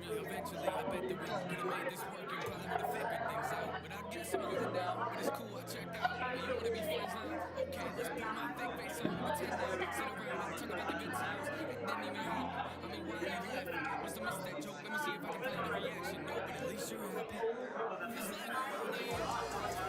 Eventually, I bet that we could have made this work and probably would have figured things out. But I guess I'm using down, but it's cool, I checked out. Oh, you wanna be friends now? Okay, let's put my fake face on, pretend now, sit around and talk about the good times. It didn't even hurt. I mean, why are you laughing? Must have missed that joke. Let me see if I can play the reaction. No, but at least you're happy. It's like we're on the edge.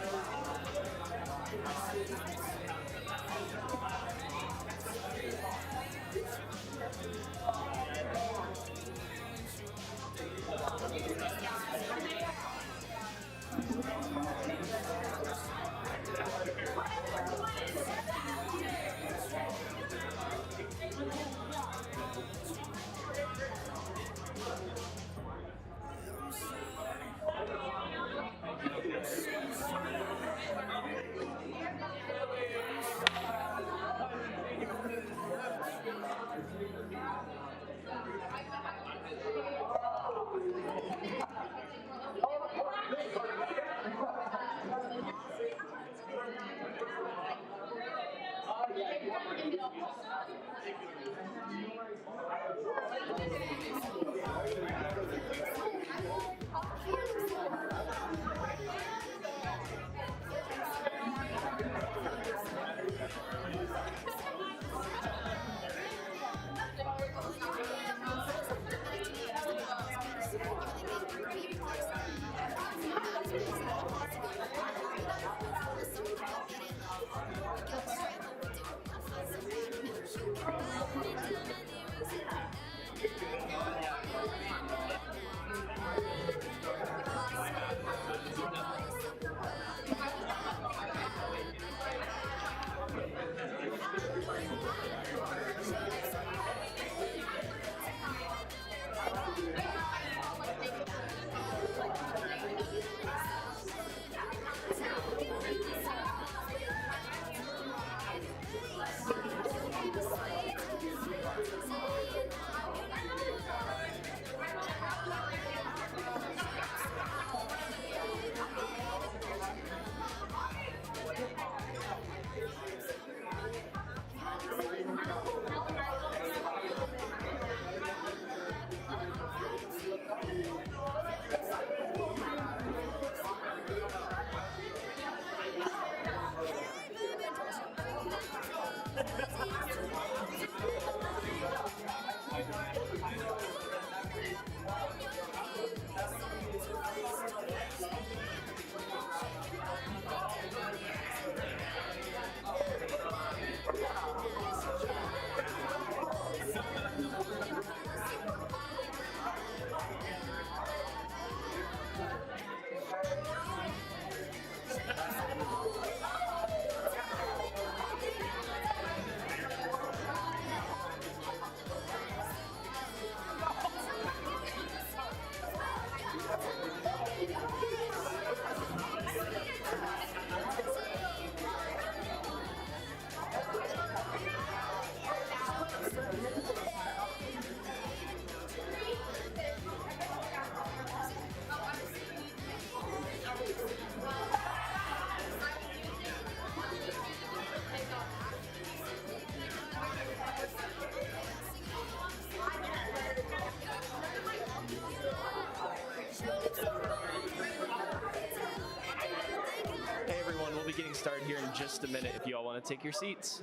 Hey everyone, we'll be getting started here in just a minute if you all want to take your seats.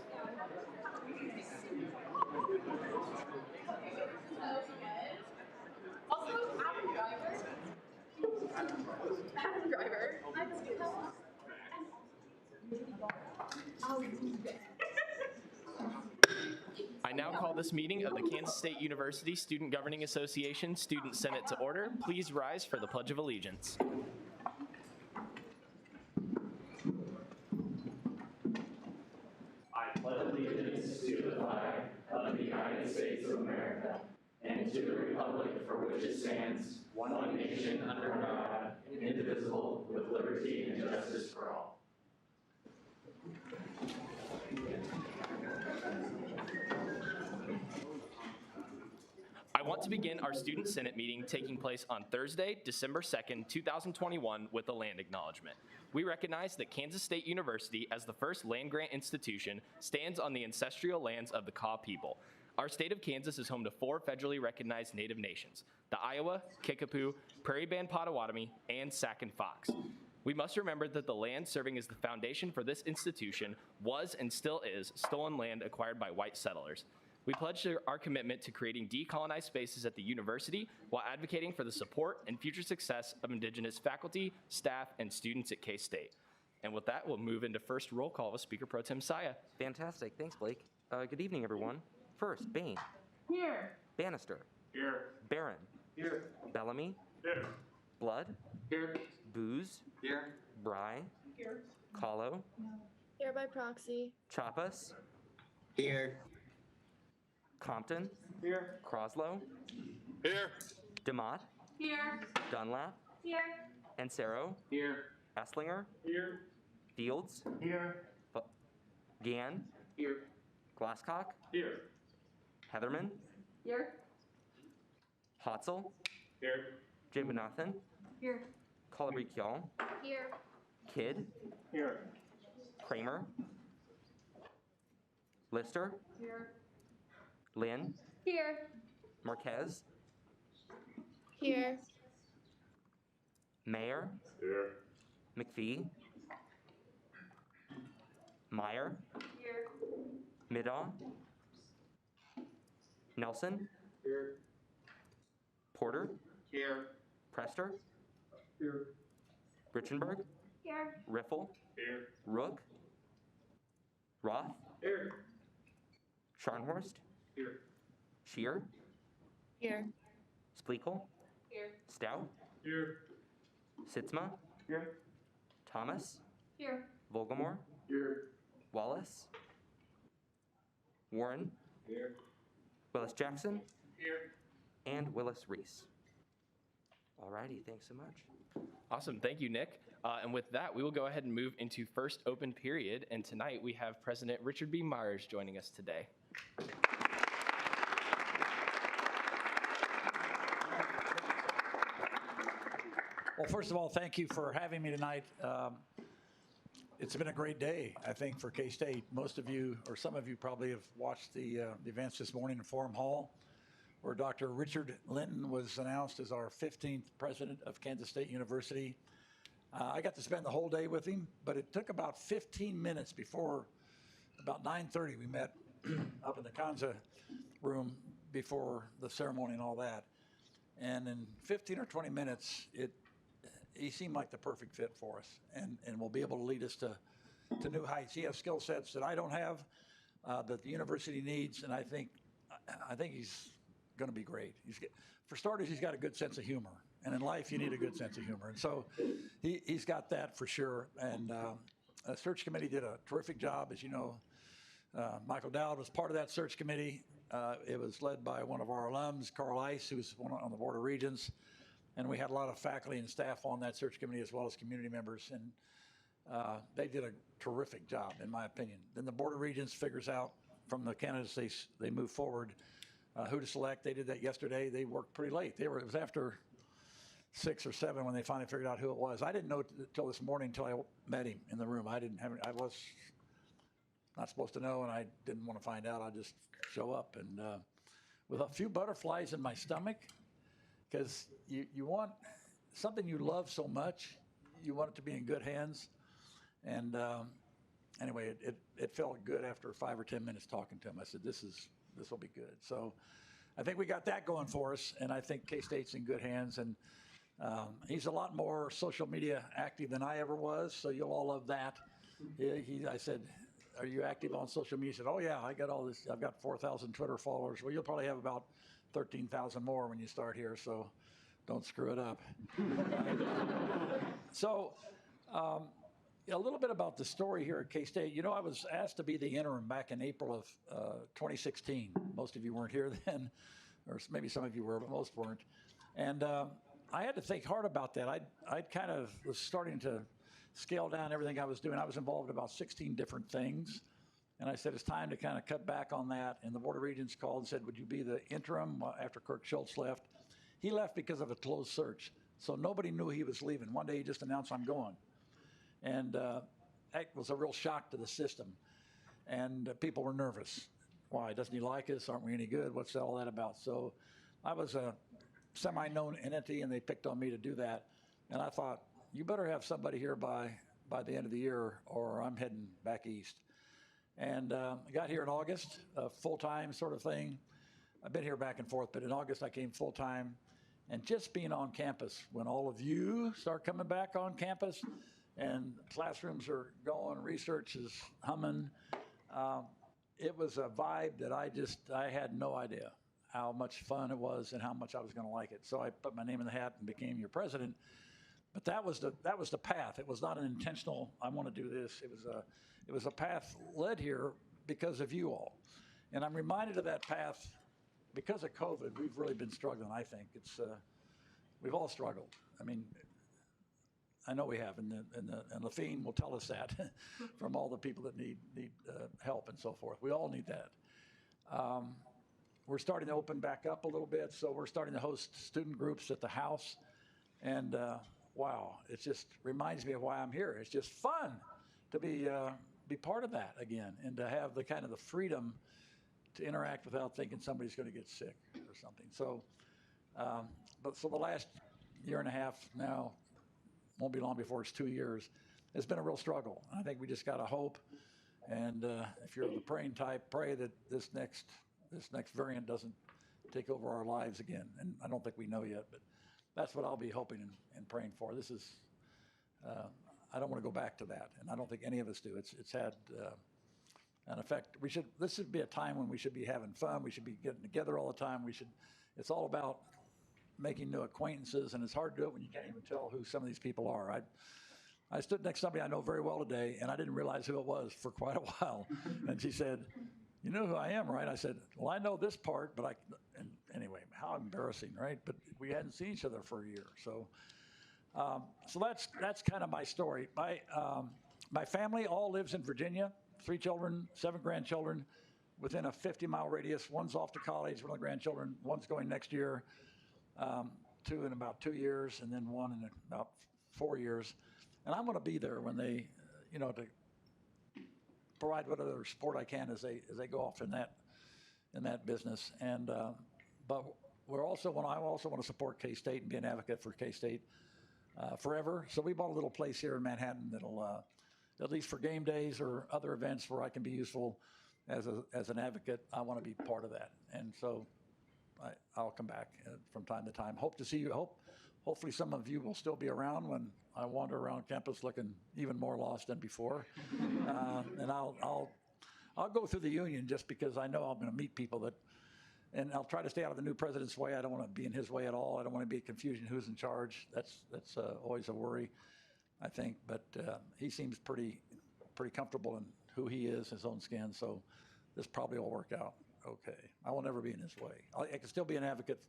I now call this meeting of the Kansas State University Student Governing Association Student Senate to order. Please rise for the Pledge of Allegiance. I pledge allegiance to the flag of the United States of America and to the republic for which it stands, one nation under God, indivisible, with liberty and justice for all. I want to begin our Student Senate meeting taking place on Thursday, December 2nd, 2021 with a land acknowledgement. We recognize that Kansas State University, as the first land-grant institution, stands on the ancestral lands of the Kaw people. Our state of Kansas is home to 4 federally recognized Native nations: the Iowa, Kickapoo, Prairie Band Potawatomi, and Sac and Fox. We must remember that the land serving as the foundation for this institution was and still is stolen land acquired by white settlers. We pledge our commitment to creating decolonized spaces at the university while advocating for the support and future success of Indigenous faculty, staff, and students at K-State. And with that, we'll move into first roll call with Speaker Pro Tem Saya. Fantastic. Thanks, Blake. Good evening, everyone. First, Bain. Here. Bannister. Here. Barron. Here. Bellamy. Here. Blood. Here. Booz. Here. Bry. Here. Kahlo. Here by proxy. Chappas. Here. Compton. Here. Croslow. Here. DeMott. Here. Dunlap. Here. Ansero. Here. Esslinger. Here. Fields. Here. Gann. Here. Glasscock. Here. Heatherman. Here. Hotzel. Here. Jimbanathan. Here. Colabrekial. Here. Kidd. Here. Kramer. Lister. Here. Lynn. Here. Marquez. Here. Mayer. Here. McPhee. Meyer. Here. Middaugh. Nelson. Here. Porter. Here. Prester. Here. Richenberg. Here. Riffle. Here. Rook. Roth. Here. Scharnhorst. Here. Shear. Here. Splekel. Here. Stout. Here. Sitzma. Here. Thomas. Here. Volgamore. Here. Wallace. Warren. Here. Willis Jackson. Here. And Willis Reese. Alrighty, thanks so much. Awesome. Thank you, Nick. And with that, we will go ahead and move into first open period. And tonight we have President Richard B. Myers joining us today. Well, first of all, thank you for having me tonight. It's been a great day, I think, for K-State. Most of you, or some of you probably have watched the events this morning in Forum Hall, where Dr. Richard Linton was announced as our 15th president of Kansas State University. I got to spend the whole day with him, but it took about 15 minutes before, about 9:30, we met up in the Kanza room before the ceremony and all that. And in 15 or 20 minutes, he seemed like the perfect fit for us, and will be able to lead us to new heights. He has skill sets that I don't have, that the university needs, and I think he's going to be great. For starters, he's got a good sense of humor, and in life, you need a good sense of humor, and so he's got that for sure. And the search committee did a terrific job, as you know. Michael Dowd was part of that search committee. It was led by one of our alums, Carl Ice, who was on the Board of Regents. And we had a lot of faculty and staff on that search committee as well as community members. And they did a terrific job, in my opinion. Then the Board of Regents figures out from the candidates they move forward who to select. They did that yesterday. They worked pretty late. It was after 6 or 7 when they finally figured out who it was. I didn't know until this morning until I met him in the room. I was not supposed to know, and I didn't want to find out. I just show up and with a few butterflies in my stomach, because you want something you love so much, you want it to be in good hands. And anyway, it felt good after 5 or 10 minutes talking to him. I said, this will be good. So I think we got that going for us, and I think K-State's in good hands. And he's a lot more social media active than I ever was, so you'll all love that. I said, are you active on social media? He said, oh yeah, I got all this. I've got 4,000 Twitter followers. Well, you'll probably have about 13,000 more when you start here, so don't screw it up. So a little bit about the story here at K-State. You know, I was asked to be the interim back in April of 2016. Most of you weren't here then, or maybe some of you were, but most weren't. And I had to think hard about that. I kind of was starting to scale down everything I was doing. I was involved in about 16 different things. And I said, it's time to kind of cut back on that. And the Board of Regents called and said, would you be the interim after Kirk Schultz left? He left because of a closed search. So nobody knew he was leaving. One day he just announced, I'm going. And that was a real shock to the system. And people were nervous. why? Doesn't he like us? Aren't we any good? What's all that about? So I was a semi-known entity, and they picked on me to do that. And I thought, you better have somebody here by the end of the year, or I'm heading back east. And I got here in August, full-time sort of thing. I've been here back and forth, but in August I came full-time. And just being on campus, when all of you start coming back on campus and classrooms are going, research is humming, it was a vibe that I had no idea how much fun it was and how much I was going to like it. So I put my name in the hat and became your president. But that was the path. It was not an intentional, I want to do this. It was a path led here because of you all. And I'm reminded of that path because of COVID. We've really been struggling, I think. We've all struggled. I mean, I know we have, and Lafine will tell us that from all the people that need help and so forth. We all need that. We're starting to open back up a little bit, so we're starting to host student groups at the house. And wow, it just reminds me of why I'm here. It's just fun to be part of that again, and to have the kind of the freedom to interact without thinking somebody's going to get sick or something. So, so the last year and a half now, won't be long before it's 2 years, it's been a real struggle. I think we just got to hope, and if you're the praying type, pray that this next variant doesn't take over our lives again. And I don't think we know yet, but that's what I'll be hoping and praying for. This is, I don't want to go back to that, and I don't think any of us do. It's had an effect. This should be a time when we should be having fun. We should be getting together all the time. It's all about making new acquaintances, and it's hard to do it when you can't even tell who some of these people are. I stood next to somebody I know very well today, and I didn't realize who it was for quite a while. And she said, "You know who I am, right?" I said, "Well, I know this part, but and anyway, how embarrassing, right?" But we hadn't seen each other for a year. So that's kind of my story. My family all lives in Virginia, 3 children, 7 grandchildren, within a 50-mile radius. One's off to college, one of the grandchildren, one's going next year, 2 in about 2 years, and then 1 in about 4 years. And I'm going to be there when they, to provide whatever support I can as they go off in that business. And but I also want to support K-State and be an advocate for K-State forever. So we bought a little place here in Manhattan that'll, at least for game days or other events where I can be useful as an advocate, I want to be part of that. And so I'll come back from time to time. Hope to see you. Hopefully some of you will still be around when I wander around campus looking even more lost than before. And I'll go through the union just because I know I'm going to meet people and I'll try to stay out of the new president's way. I don't want to be in his way at all. I don't want to be confusion who's in charge. That's always a worry, I think. But he seems pretty comfortable in who he is, his own skin. So this probably will work out okay. I will never be in his way. I can still be an advocate,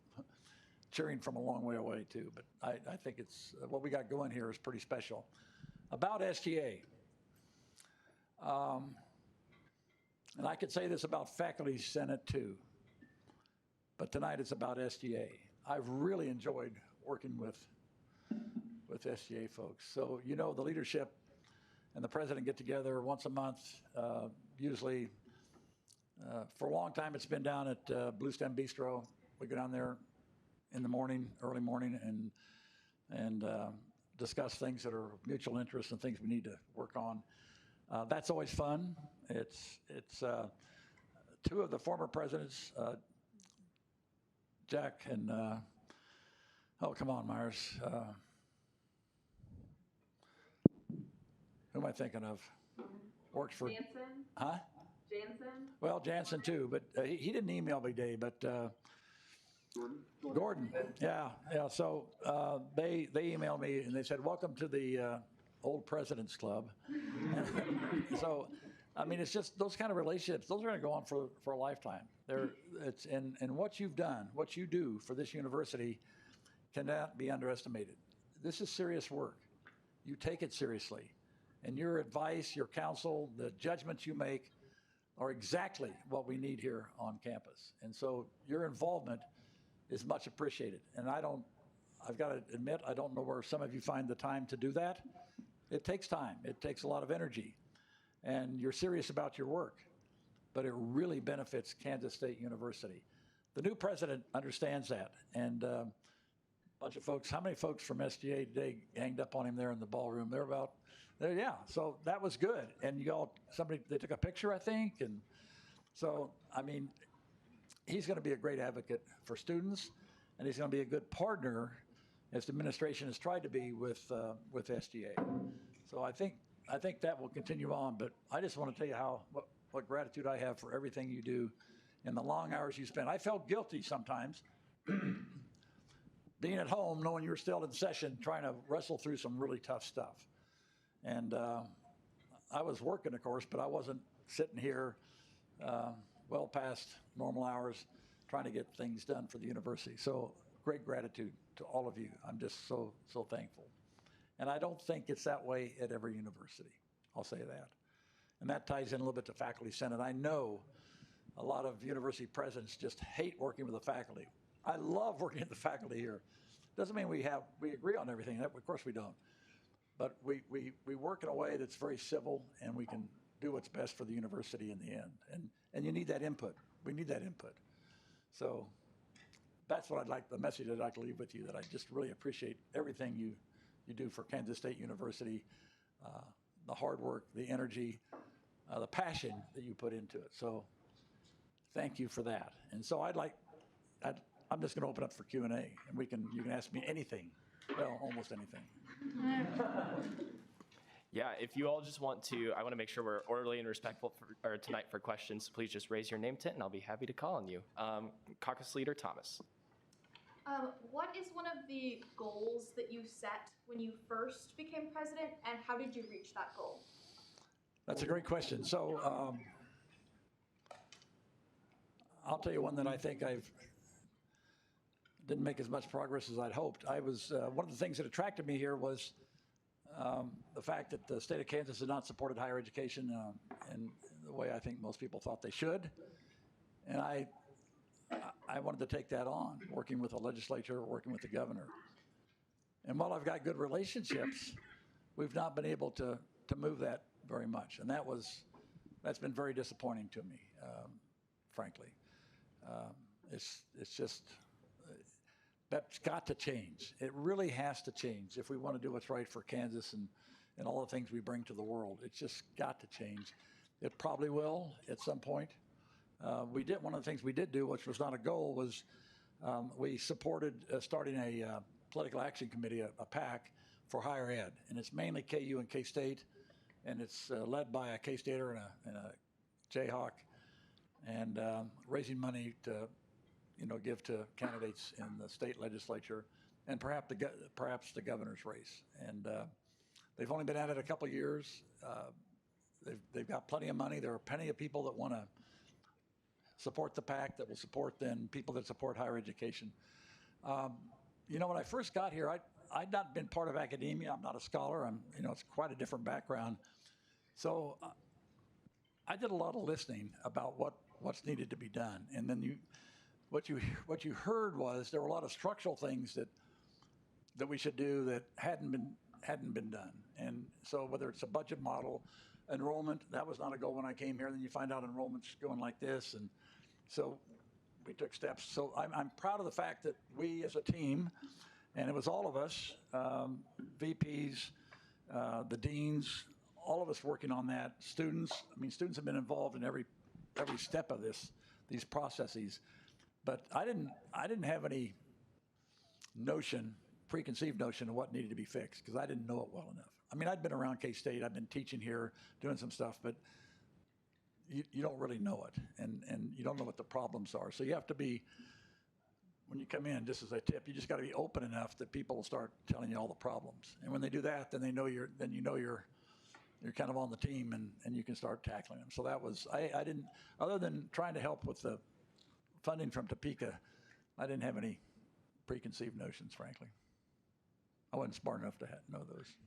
cheering from a long way away too. But I think it's what we got going here is pretty special. About STA, and I could say this about Faculty Senate too. But tonight it's about STA. I've really enjoyed working with STA folks. So, the leadership and the president get together once a month, usually. For a long time, it's been down at Blue Stem Bistro. We go down there in the morning, early morning, and discuss things that are of mutual interest and things we need to work on. That's always fun. It's 2 of the former presidents, Jack and, come on, Myers. Who am I thinking of? Works for... Jansen? Huh? Jansen? Well, Jansen too, but he didn't email me today, but Gordon. Yeah. So they emailed me and they said, "Welcome to the Old President's Club." So, I mean, it's just those kind of relationships. Those are going to go on for a lifetime. And what you've done, what you do for this university, cannot be underestimated. This is serious work. You take it seriously, and your advice, your counsel, the judgments you make are exactly what we need here on campus. And so your involvement is much appreciated. And I've got to admit, I don't know where some of you find the time to do that. It takes time. It takes a lot of energy. And you're serious about your work. but it really benefits Kansas State University. The new president understands that, and a bunch of folks, how many folks from SGA today ganged up on him there in the ballroom? They're about, yeah, so that was good. And they took a picture, I think, and so, I mean, he's going to be a great advocate for students, and he's going to be a good partner, as the administration has tried to be with SGA. So I think that will continue on. But I just want to tell you what gratitude I have for everything you do and the long hours you spend. I felt guilty sometimes being at home, knowing you're still in session, trying to wrestle through some really tough stuff. And I was working, of course, but I wasn't sitting here well past normal hours trying to get things done for the university. So great gratitude to all of you. I'm just so thankful. And I don't think it's that way at every university. I'll say that. And that ties in a little bit to Faculty Senate. I know a lot of university presidents just hate working with the faculty. I love working with the faculty here. Doesn't mean we agree on everything. Of course we don't. But we work in a way that's very civil, and we can do what's best for the university in the end. And you need that input. We need that input. So that's what the message I'd like to leave with you, that I just really appreciate everything you do for Kansas State University, the hard work, the energy, the passion that you put into it. So thank you for that. And so I'm just going to open up for Q&A, and you can ask me anything, well, almost anything. Yeah, if you all just want to, I want to make sure we're orderly and respectful tonight for questions. Please just raise your name, Tent, and I'll be happy to call on you. Caucus Leader Thomas. What is one of the goals that you set when you first became president, and how did you reach that goal? That's a great question. So I'll tell you one that I think didn't make as much progress as I'd hoped. One of the things that attracted me here was the fact that the state of Kansas had not supported higher education in the way I think most people thought they should. And I wanted to take that on, working with the legislature, working with the governor. And while I've got good relationships, we've not been able to move that very much. And that's been very disappointing to me, frankly. It's just, that's got to change. It really has to change if we want to do what's right for Kansas and all the things we bring to the world. It's just got to change. It probably will at some point. One of the things we did do, which was not a goal, was we supported starting a political action committee, a PAC, for higher ed. And it's mainly KU and K-State, and it's led by a K-Stater and a Jayhawk, and raising money to give to candidates in the state legislature, and perhaps the governor's race. And they've only been at it a couple of years. They've got plenty of money. There are plenty of people that want to support the PAC, that will support then people that support higher education. When I first got here, I'd not been part of academia. I'm not a scholar. It's quite a different background. So I did a lot of listening about what's needed to be done. And then what you heard was there were a lot of structural things that we should do that hadn't been done. And so whether it's a budget model, enrollment, that was not a goal when I came here. Then you find out enrollment's going like this. And so we took steps. So I'm proud of the fact that we as a team, and it was all of us, VPs, the deans, all of us working on that. Students have been involved in every step of these processes. But I didn't have any preconceived notion of what needed to be fixed, because I didn't know it well enough. I'd been around K-State, I've been teaching here, doing some stuff, but you don't really know it, and you don't know what the problems are. So you have to be, when you come in, just as a tip, you just got to be open enough that people will start telling you all the problems. And when they do that, then you're kind of on the team, and you can start tackling them. So that was, I didn't, other than trying to help with the funding from Topeka, I didn't have any preconceived notions, frankly. I wasn't smart enough to know those.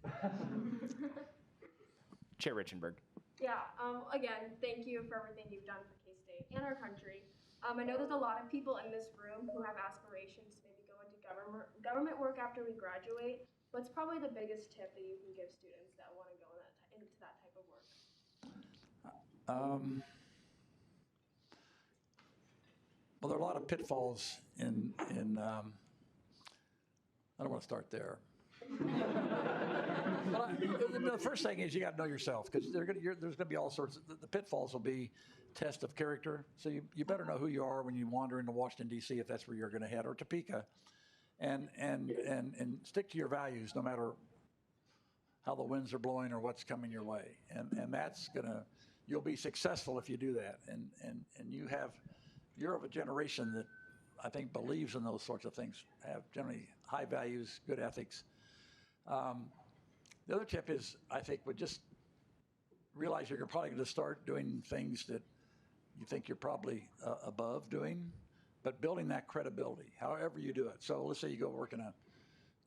Chair Richenberg. Yeah, again, thank you for everything you've done for K-State and our country. I know there's a lot of people in this room who have aspirations to maybe go into government work after we graduate. What's probably the biggest tip that you can give students that want to go into that type of work? Well, there are a lot of pitfalls in I don't want to start there. The first thing is you got to know yourself, because there's going to be all sorts of, the pitfalls will be test of character. So you better know who you are when you wander into Washington, D.C., if that's where you're going to head, or Topeka, and stick to your values no matter how the winds are blowing or what's coming your way. And that's you'll be successful if you do that. And you're of a generation that I think believes in those sorts of things, have generally high values, good ethics. The other tip is, I think, would just realize you're probably going to start doing things that you think you're probably above doing, but building that credibility, however you do it. So let's say you go work in a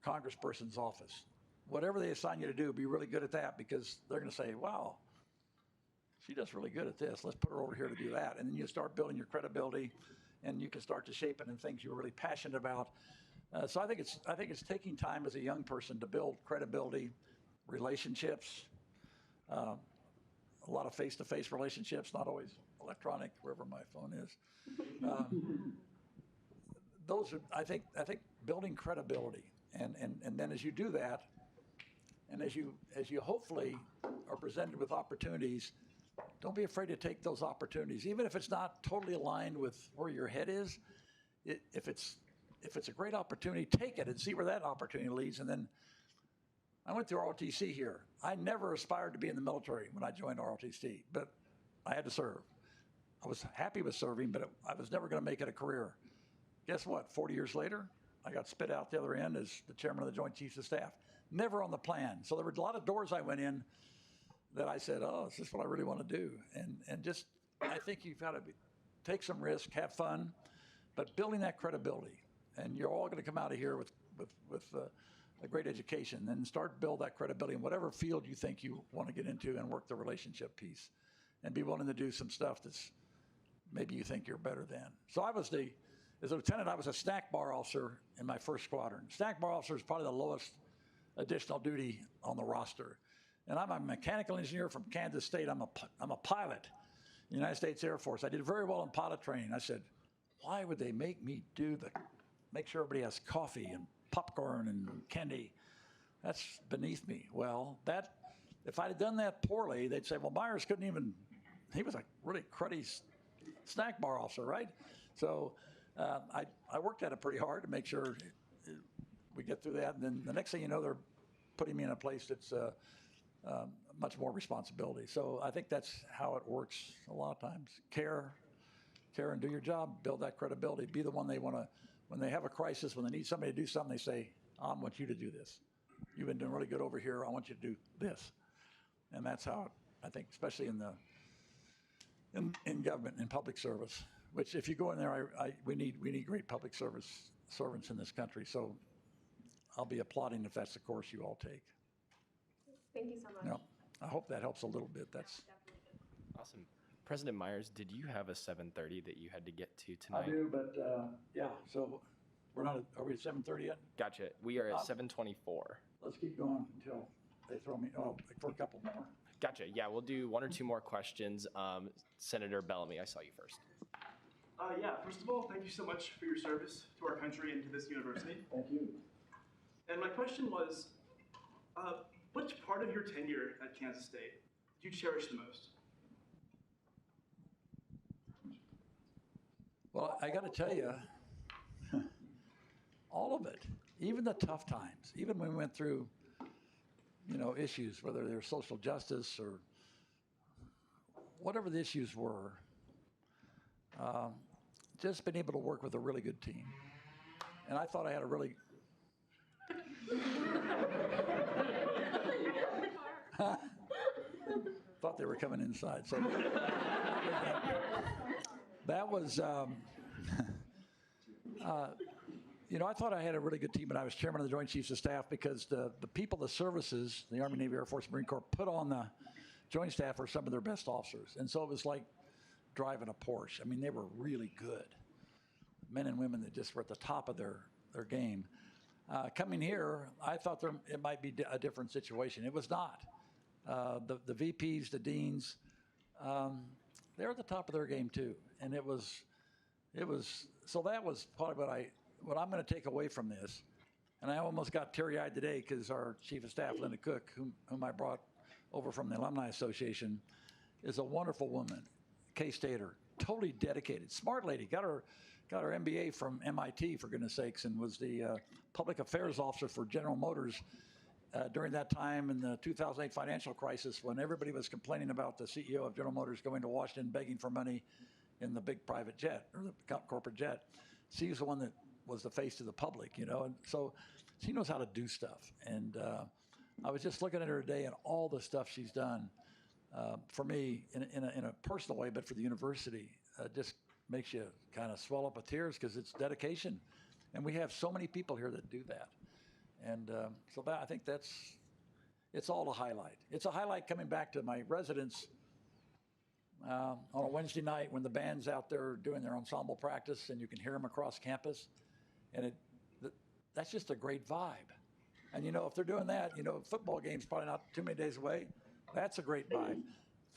congressperson's office. Whatever they assign you to do, be really good at that, because they're going to say, wow, she does really good at this. Let's put her over here to do that. And then you start building your credibility, and you can start to shape it in things you're really passionate about. So I think it's taking time as a young person to build credibility, relationships, a lot of face-to-face relationships, not always electronic, wherever my phone is. Those are, I think building credibility, and then as you do that, and as you hopefully are presented with opportunities, don't be afraid to take those opportunities, even if it's not totally aligned with where your head is. If it's a great opportunity, take it and see where that opportunity leads. And then I went through ROTC here. I never aspired to be in the military when I joined ROTC, but I had to serve. I was happy with serving, but I was never going to make it a career. Guess what? 40 years later, I got spit out the other end as the chairman of the Joint Chiefs of Staff. Never on the plan. So there were a lot of doors I went in that I said, oh, is this what I really want to do? And just, I think you've got to take some risk, have fun, but building that credibility. And you're all going to come out of here with a great education, and start build that credibility in whatever field you think you want to get into, and work the relationship piece, and be willing to do some stuff that's maybe you think you're better than. So as a lieutenant, I was a snack bar officer in my first squadron. Snack bar officer is probably the lowest additional duty on the roster. And I'm a mechanical engineer from Kansas State. I'm a pilot in the United States Air Force. I did very well in pilot training. I said, why would they make me make sure everybody has coffee and popcorn and candy? That's beneath me. Well, if I'd have done that poorly, they'd say, well, Myers he was a really cruddy snack bar officer, right? So I worked at it pretty hard to make sure we get through that. And then the next thing you know, they're putting me in a place that's much more responsibility. So I think that's how it works a lot of times. Care and do your job, build that credibility, be the one they want to, when they have a crisis, when they need somebody to do something, they say, I want you to do this. You've been doing really good over here. I want you to do this. And that's how I think, especially in government, in public service, which if you go in there, we need great public service servants in this country. So I'll be applauding if that's the course you all take. Thank you so much. No, I hope that helps a little bit. That's Definitely did. Awesome. President Myers, did you have a 7:30 that you had to get to tonight? I do, but yeah. So are we at 7:30 yet? Gotcha. We are at 7:24. Let's keep going until they throw me. Oh, for a couple more. Gotcha. Yeah, we'll do one or two more questions. Senator Bellamy, I saw you first. Yeah, first of all, thank you so much for your service to our country and to this university. Thank you. And my question was, which part of your tenure at Kansas State did you cherish the most? Well, I got to tell you, all of it, even the tough times, even when we went through, issues, whether they're social justice or whatever the issues were, just been able to work with a really good team. And I thought I had a really... thought they were coming inside. So that was, I thought I had a really good team, and I was chairman of the Joint Chiefs of Staff because the people, the services, the Army, Navy, Air Force, Marine Corps, put on the Joint Staff were some of their best officers. And so it was like driving a Porsche. I mean, they were really good. Men and women that just were at the top of their game. Coming here, I thought it might be a different situation. It was not. The VPs, the deans, they're at the top of their game too. And it was It was, so that was probably what I'm going to take away from this. And I almost got teary-eyed today because our Chief of Staff, Linda Cook, whom I brought over from the Alumni Association, is a wonderful woman, K-Stater, totally dedicated, smart lady, got her MBA from MIT, for goodness sakes, and was the public affairs officer for General Motors during that time in the 2008 financial crisis when everybody was complaining about the CEO of General Motors going to Washington begging for money in the big private jet or the corporate jet. She was the one that was the face to the public, you know, and so she knows how to do stuff. And I was just looking at her today and all the stuff she's done for me in a personal way, but for the university, just makes you kind of swell up with tears because it's dedication. And we have so many people here that do that. And so that, I think it's all a highlight. It's a highlight coming back to my residence on a Wednesday night when the band's out there doing their ensemble practice and you can hear them across campus. And that's just a great vibe. And, you know, if they're doing that, you know, football game's probably not too many days away. That's a great vibe.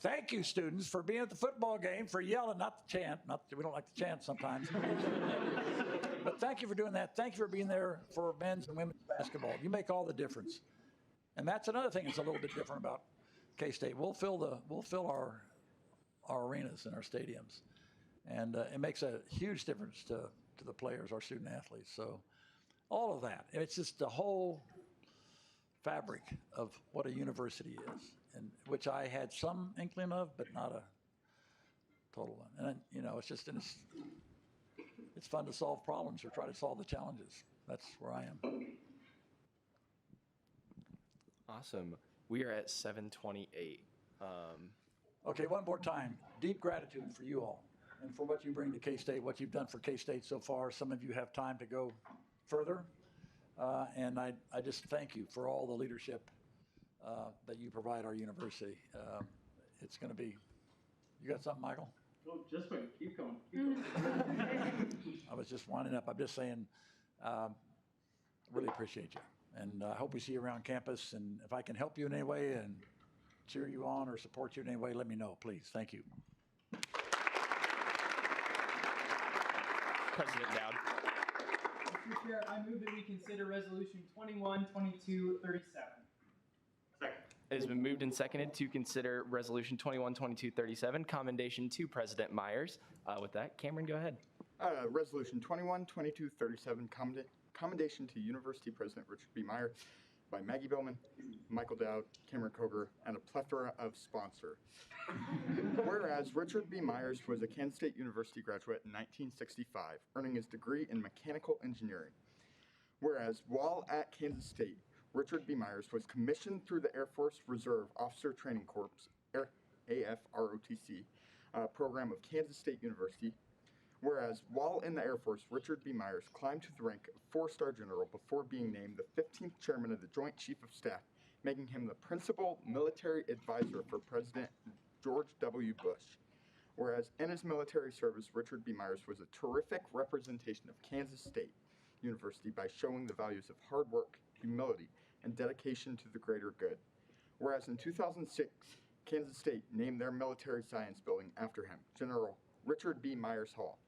Thank you, students, for being at the football game, for yelling, not to chant. Not that we don't like to chant sometimes. But thank you for doing that. Thank you for being there for men's and women's basketball. You make all the difference. And that's another thing that's a little bit different about K-State. We'll fill our arenas and our stadiums. And it makes a huge difference to the players, our student athletes. So all of that. It's just the whole fabric of what a university is, and which I had some inkling of, but not a total one. And, you know, it's just, it's fun to solve problems or try to solve the challenges. That's where I am. Awesome. We are at 7:28. Okay, one more time. Deep gratitude for you all and for what you bring to K-State, what you've done for K-State so far. Some of you have time to go further. And I just thank you for all the leadership that you provide our university. It's going to be, you got something, Michael? No, just wait. Keep going. Keep going. I was just winding up. I'm just saying, really appreciate you. And I hope we see you around campus. And if I can help you in any way and cheer you on or support you in any way, let me know, please. Thank you. President Dowd. Mr. Chair, I move that we consider Resolution 212237. Second. It has been moved and seconded to consider Resolution 212237, commendation to President Myers. With that, Cameron, go ahead. Resolution 212237, commendation to University President Richard B. Myers by Maggie Billman, Michael Dowd, Cameron Coger, and a plethora of sponsors. Whereas Richard B. Myers was a Kansas State University graduate in 1965, earning his degree in mechanical engineering. Whereas while at Kansas State, Richard B. Myers was commissioned through the Air Force Reserve Officer Training Corps, AFROTC, program of Kansas State University. Whereas while in the Air Force, Richard B. Myers climbed to the rank of 4-star general before being named the 15th chairman of the Joint Chief of Staff, making him the principal military advisor for President George W. Bush. Whereas in his military service, Richard B. Myers was a terrific representation of Kansas State University by showing the values of hard work, humility, and dedication to the greater good. Whereas in 2006, Kansas State named their military science building after him, General Richard B. Myers Hall.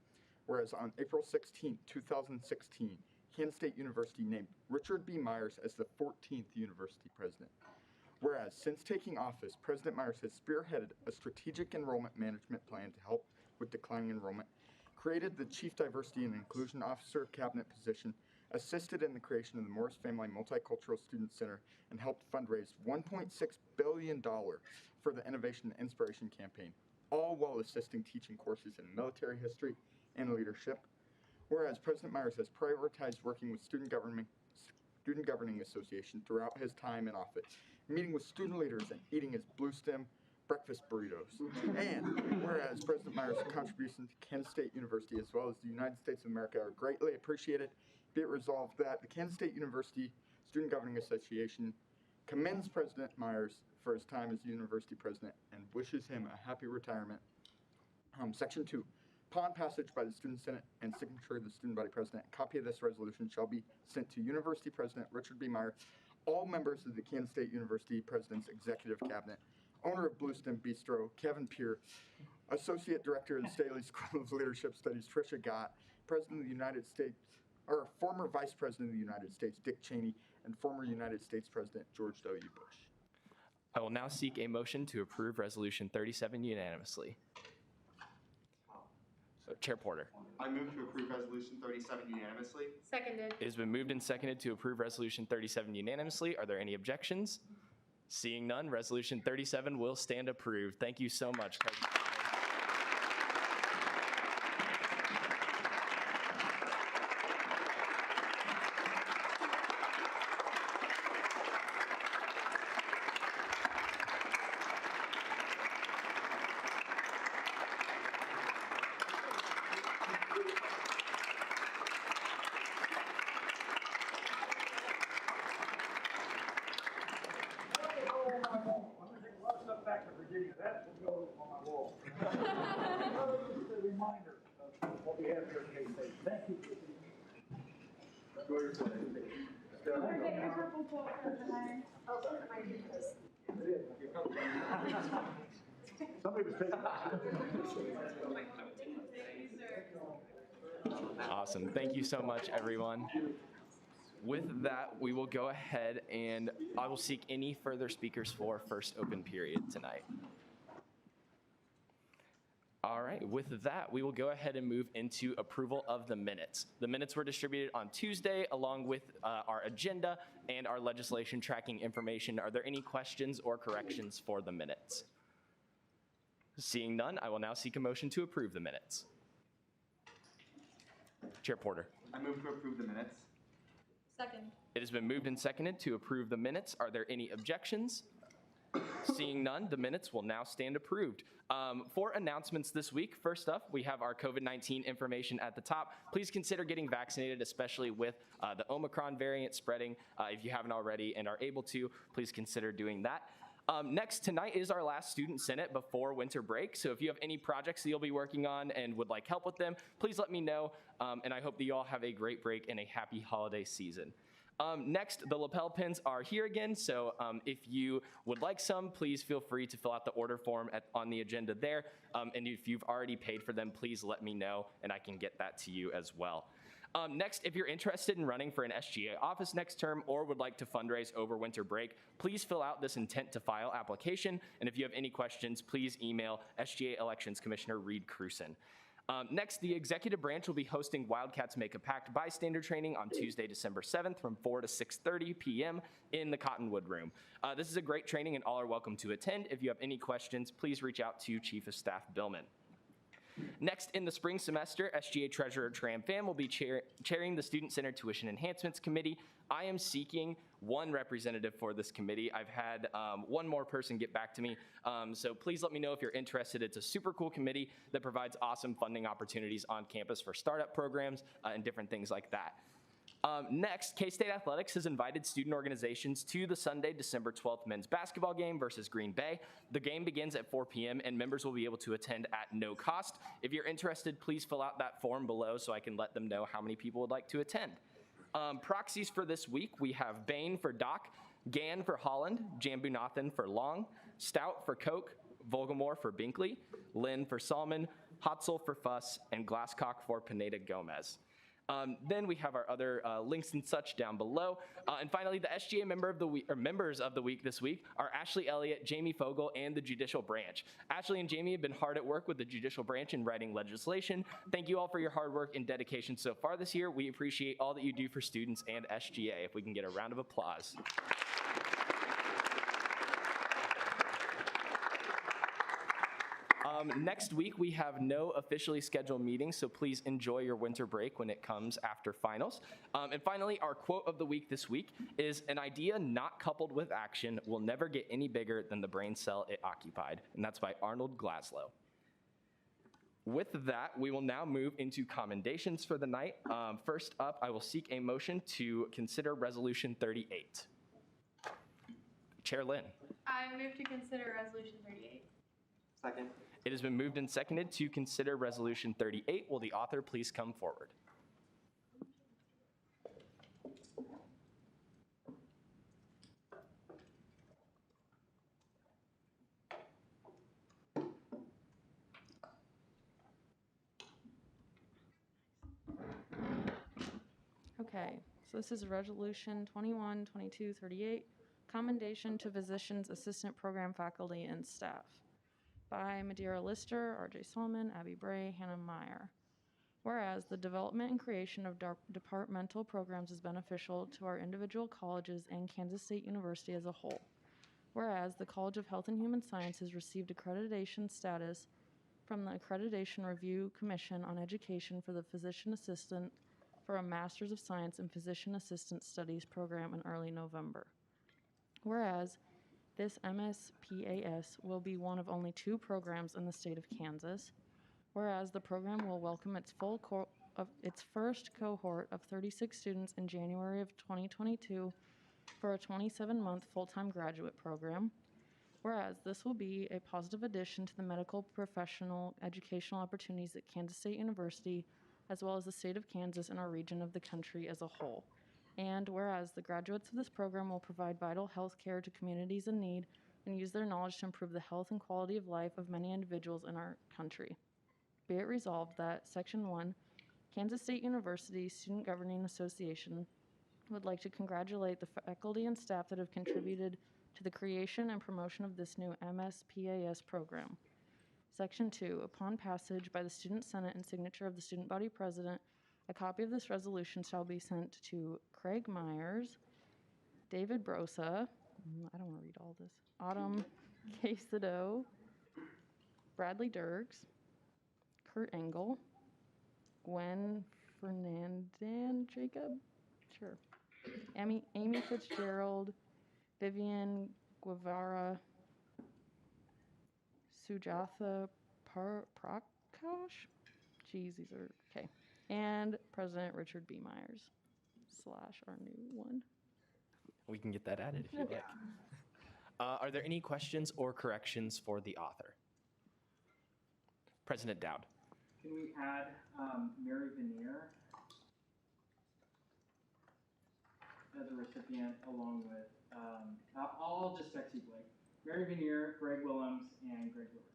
Whereas on April 16, 2016, Kansas State University named Richard B. Myers as the 14th university president. Whereas since taking office, President Myers has spearheaded a strategic enrollment management plan to help with declining enrollment, created the Chief Diversity and Inclusion Officer cabinet position, assisted in the creation of the Morris Family Multicultural Student Center, and helped fundraise $1.6 billion for the Innovation and Inspiration Campaign, all while assisting teaching courses in military history and leadership. Whereas President Myers has prioritized working with student governing association throughout his time in office, meeting with student leaders and eating his Blue Stem breakfast burritos. And whereas President Myers' contributions to Kansas State University as well as the United States of America are greatly appreciated, be it resolved that the Kansas State University Student Governing Association commends President Myers for his time as university president and wishes him a happy retirement. Section 2. Upon passage by the Student Senate and signature of the Student Body President, a copy of this resolution shall be sent to University President Richard B. Myers, all members of the Kansas State University President's Executive Cabinet, owner of Bluestem Bistro, Kevin Peer, Associate Director of the Staley School of Leadership Studies, Tricia Gott, President of the United States, or former Vice President of the United States, Dick Cheney, and former United States President George W. Bush. I will now seek a motion to approve Resolution 37 unanimously. Chair Porter. I move to approve Resolution 37 unanimously. Seconded. It has been moved and seconded to approve Resolution 37 unanimously. Are there any objections? Seeing none, Resolution 37 will stand approved. Thank you so much, President. Awesome. Thank you so much, everyone. With that, we will go ahead and I will seek any further speakers for first open period tonight. All right, with that, we will go ahead and move into approval of the minutes. The minutes were distributed on Tuesday along with our agenda and our legislation tracking information. Are there any questions or corrections for the minutes? Seeing none, I will now seek a motion to approve the minutes. Chair Porter. I move to approve the minutes. Second. It has been moved and seconded to approve the minutes. Are there any objections? Seeing none, the minutes will now stand approved. For announcements this week, first up, we have our COVID-19 information at the top. Please consider getting vaccinated, especially with the Omicron variant spreading. If you haven't already and are able to, please consider doing that. Next, tonight is our last student senate before winter break. So if you have any projects that you'll be working on and would like help with them, please let me know. And I hope that you all have a great break and a happy holiday season. Next, the lapel pins are here again. So if you would like some, please feel free to fill out the order form on the agenda there. And if you've already paid for them, please let me know and I can get that to you as well. Next, if you're interested in running for an SGA office next term or would like to fundraise over winter break, please fill out this intent to file application. And if you have any questions, please email SGA Elections Commissioner Reed Cruson. Next, the executive branch will be hosting Wildcats Make a Pact bystander training on Tuesday, December 7th from 4 to 6:30 p.m. in the Cottonwood Room. This is a great training and all are welcome to attend. If you have any questions, please reach out to Chief of Staff Billman. Next, in the spring semester, SGA Treasurer Tram Pham will be chairing the Student Center Tuition Enhancements Committee. I am seeking one representative for this committee. I've had one more person get back to me, so please let me know if you're interested. It's a super cool committee that provides awesome funding opportunities on campus for startup programs and different things like that. Next, K-State Athletics has invited student organizations to the Sunday, December 12th men's basketball game versus Green Bay. The game begins at 4 p.m. and members will be able to attend at no cost. If you're interested, please fill out that form below so I can let them know how many people would like to attend. Proxies for this week, we have Bain for Doc, Gann for Holland, Jambunathan for Long, Stout for Koch, Volgamore for Binkley, Lynn for Salmon, Hotzel for Fuss, and Glasscock for Pineda Gomez. Then we have our other links and such down below. And finally, the SGA members of the week this week are Ashley Elliott, Jamie Fogel, and the Judicial Branch. Ashley and Jamie have been hard at work with the Judicial Branch in writing legislation. Thank you all for your hard work and dedication so far this year. We appreciate all that you do for students and SGA. If we can get a round of applause. Next week, we have no officially scheduled meetings, so please enjoy your winter break when it comes after finals. And finally, our quote of the week this week is, "An idea not coupled with action will never get any bigger than the brain cell it occupied." And that's by Arnold Glaslow. With that, we will now move into commendations for the night. First up, I will seek a motion to consider Resolution 38. Chair Lynn. I move to consider Resolution 38. Second. It has been moved and seconded to consider Resolution 38. Will the author please come forward? Okay, so this is Resolution 21-22-38, Commendation to Physicians, Assistant Program Faculty, and Staff by Madeira Lister, R.J. Solomon, Abby Bray, Hannah Meyer. Whereas the development and creation of departmental programs is beneficial to our individual colleges and Kansas State University as a whole. Whereas the College of Health and Human Sciences received accreditation status from the Accreditation Review Commission on Education for the Physician Assistant for a Master's of Science in Physician Assistant Studies program in early November. Whereas this MSPAS will be one of only 2 programs in the state of Kansas. Whereas the program will welcome its first cohort of 36 students in January of 2022 for a 27-month full-time graduate program. Whereas this will be a positive addition to the medical professional educational opportunities at Kansas State University, as well as the state of Kansas and our region of the country as a whole. And whereas the graduates of this program will provide vital health care to communities in need and use their knowledge to improve the health and quality of life of many individuals in our country. Be it resolved that Section 1, Kansas State University Student Governing Association would like to congratulate the faculty and staff that have contributed to the creation and promotion of this new MSPAS program. Section 2, upon passage by the Student Senate and signature of the Student Body President, a copy of this resolution shall be sent to Craig Myers, David Brosa, I don't want to read all this, Autumn Quesado, Bradley Dirks, Kurt Engel, Gwen Fernandan Jacob, sure, Amy Fitzgerald, Vivian Guevara, Sujatha Prakash, geez, these are, okay, and President Richard B. Myers, / our new one. We can get that added if you'd like. Are there any questions or corrections for the author? President Dowd. Can we add Mary Veneer as a recipient along with, I'll just text you, Blake. Mary Veneer, Greg Willems, and Greg Lewis.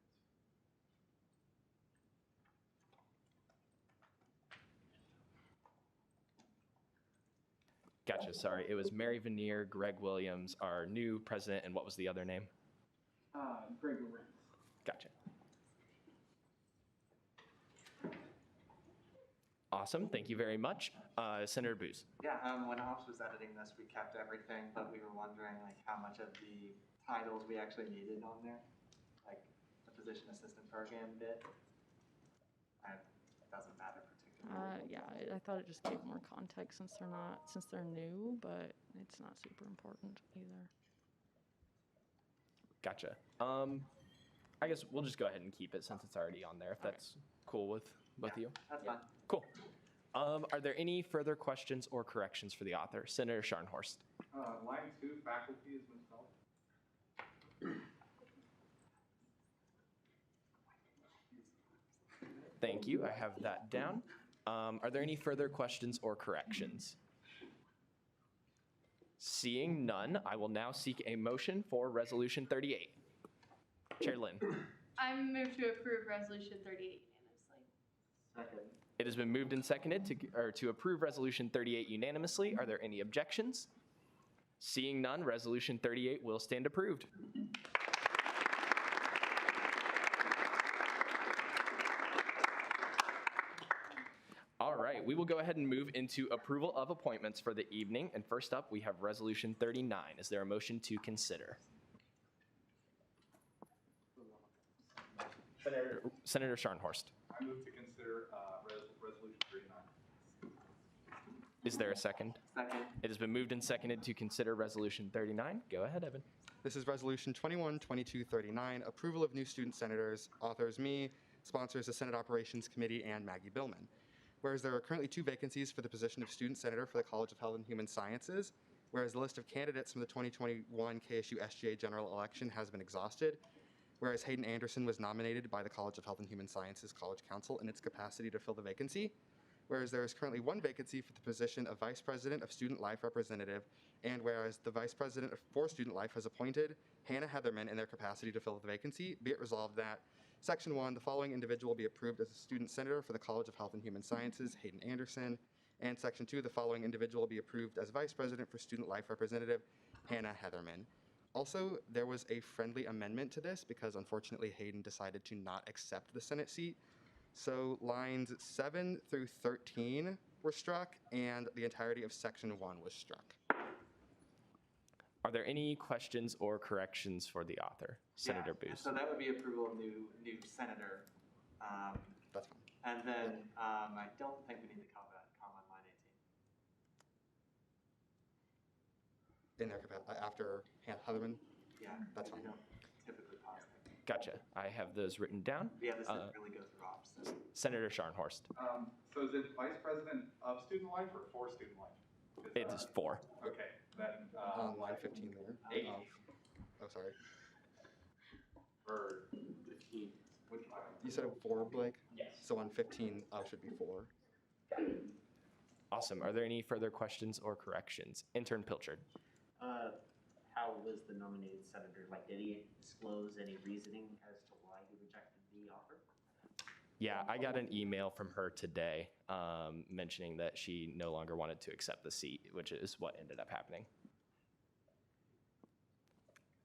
Gotcha, sorry. It was Mary Veneer, Greg Williams, our new president, and what was the other name? Greg Lewis. Gotcha. Awesome, thank you very much. Senator Booz. Yeah, when Hobbs was editing this, we kept everything, but we were wondering like how much of the titles we actually needed on there, like the physician assistant program bit. It doesn't matter particularly. Yeah, I thought it just gave more context since they're new, but it's not super important either. Gotcha. I guess we'll just go ahead and keep it since it's already on there, if that's cool with both of you. That's fine. Cool. Are there any further questions or corrections for the author? Senator Scharnhorst. Line 2, faculty is misspelled. Thank you. I have that down. Are there any further questions or corrections? Seeing none, I will now seek a motion for Resolution 38. Chair Lynn. I move to approve Resolution 38 unanimously. Second. It has been moved and seconded to approve Resolution 38 unanimously. Are there any objections? Seeing none, Resolution 38 will stand approved. All right, we will go ahead and move into approval of appointments for the evening. And first up, we have Resolution 39. Is there a motion to consider? Senator Scharnhorst. I move to consider Resolution 39. Is there a second? Second. It has been moved and seconded to consider Resolution 39. Go ahead, Evan. This is Resolution 21-2239, approval of new student senators, authors me, sponsors the Senate Operations Committee, and Maggie Billman. Whereas there are currently 2 vacancies for the position of student senator for the College of Health and Human Sciences, whereas the list of candidates from the 2021 KSU SGA general election has been exhausted, whereas Hayden Anderson was nominated by the College of Health and Human Sciences College Council in its capacity to fill the vacancy, whereas there is currently 1 vacancy for the position of Vice President of Student Life Representative, and whereas the Vice President for Student Life has appointed Hannah Heatherman in their capacity to fill the vacancy, be it resolved that Section 1, the following individual be approved as a student senator for the College of Health and Human Sciences, Hayden Anderson, And Section 2, the following individual be approved as Vice President for Student Life Representative Hannah Heatherman. Also, there was a friendly amendment to this because unfortunately Hayden decided to not accept the Senate seat. So lines 7 through 13 were struck, and the entirety of Section 1 was struck. Are there any questions or corrections for the author? Senator Yeah, Booth. so that would be approval of new senator. That's fine. And then I don't think we need the comma on line 18. In their after Hannah Heatherman? Yeah, That's fine. We don't typically pause there. Gotcha. I have those written down. Yeah, this didn't really go through ops. So. Senator Scharnhorst. So is it Vice President of Student Life or for Student Life? It is 4. Okay, then. On line 15 there. 8. Oh, sorry. Or 15. Which one? You said 4, Blake? Yes. So on 15, should be 4. Awesome. Are there any further questions or corrections? Intern Pilchard. How was the nominated senator? Like, did he disclose any reasoning as to why he rejected the offer? Yeah, I got an email from her today mentioning that she no longer wanted to accept the seat, which is what ended up happening.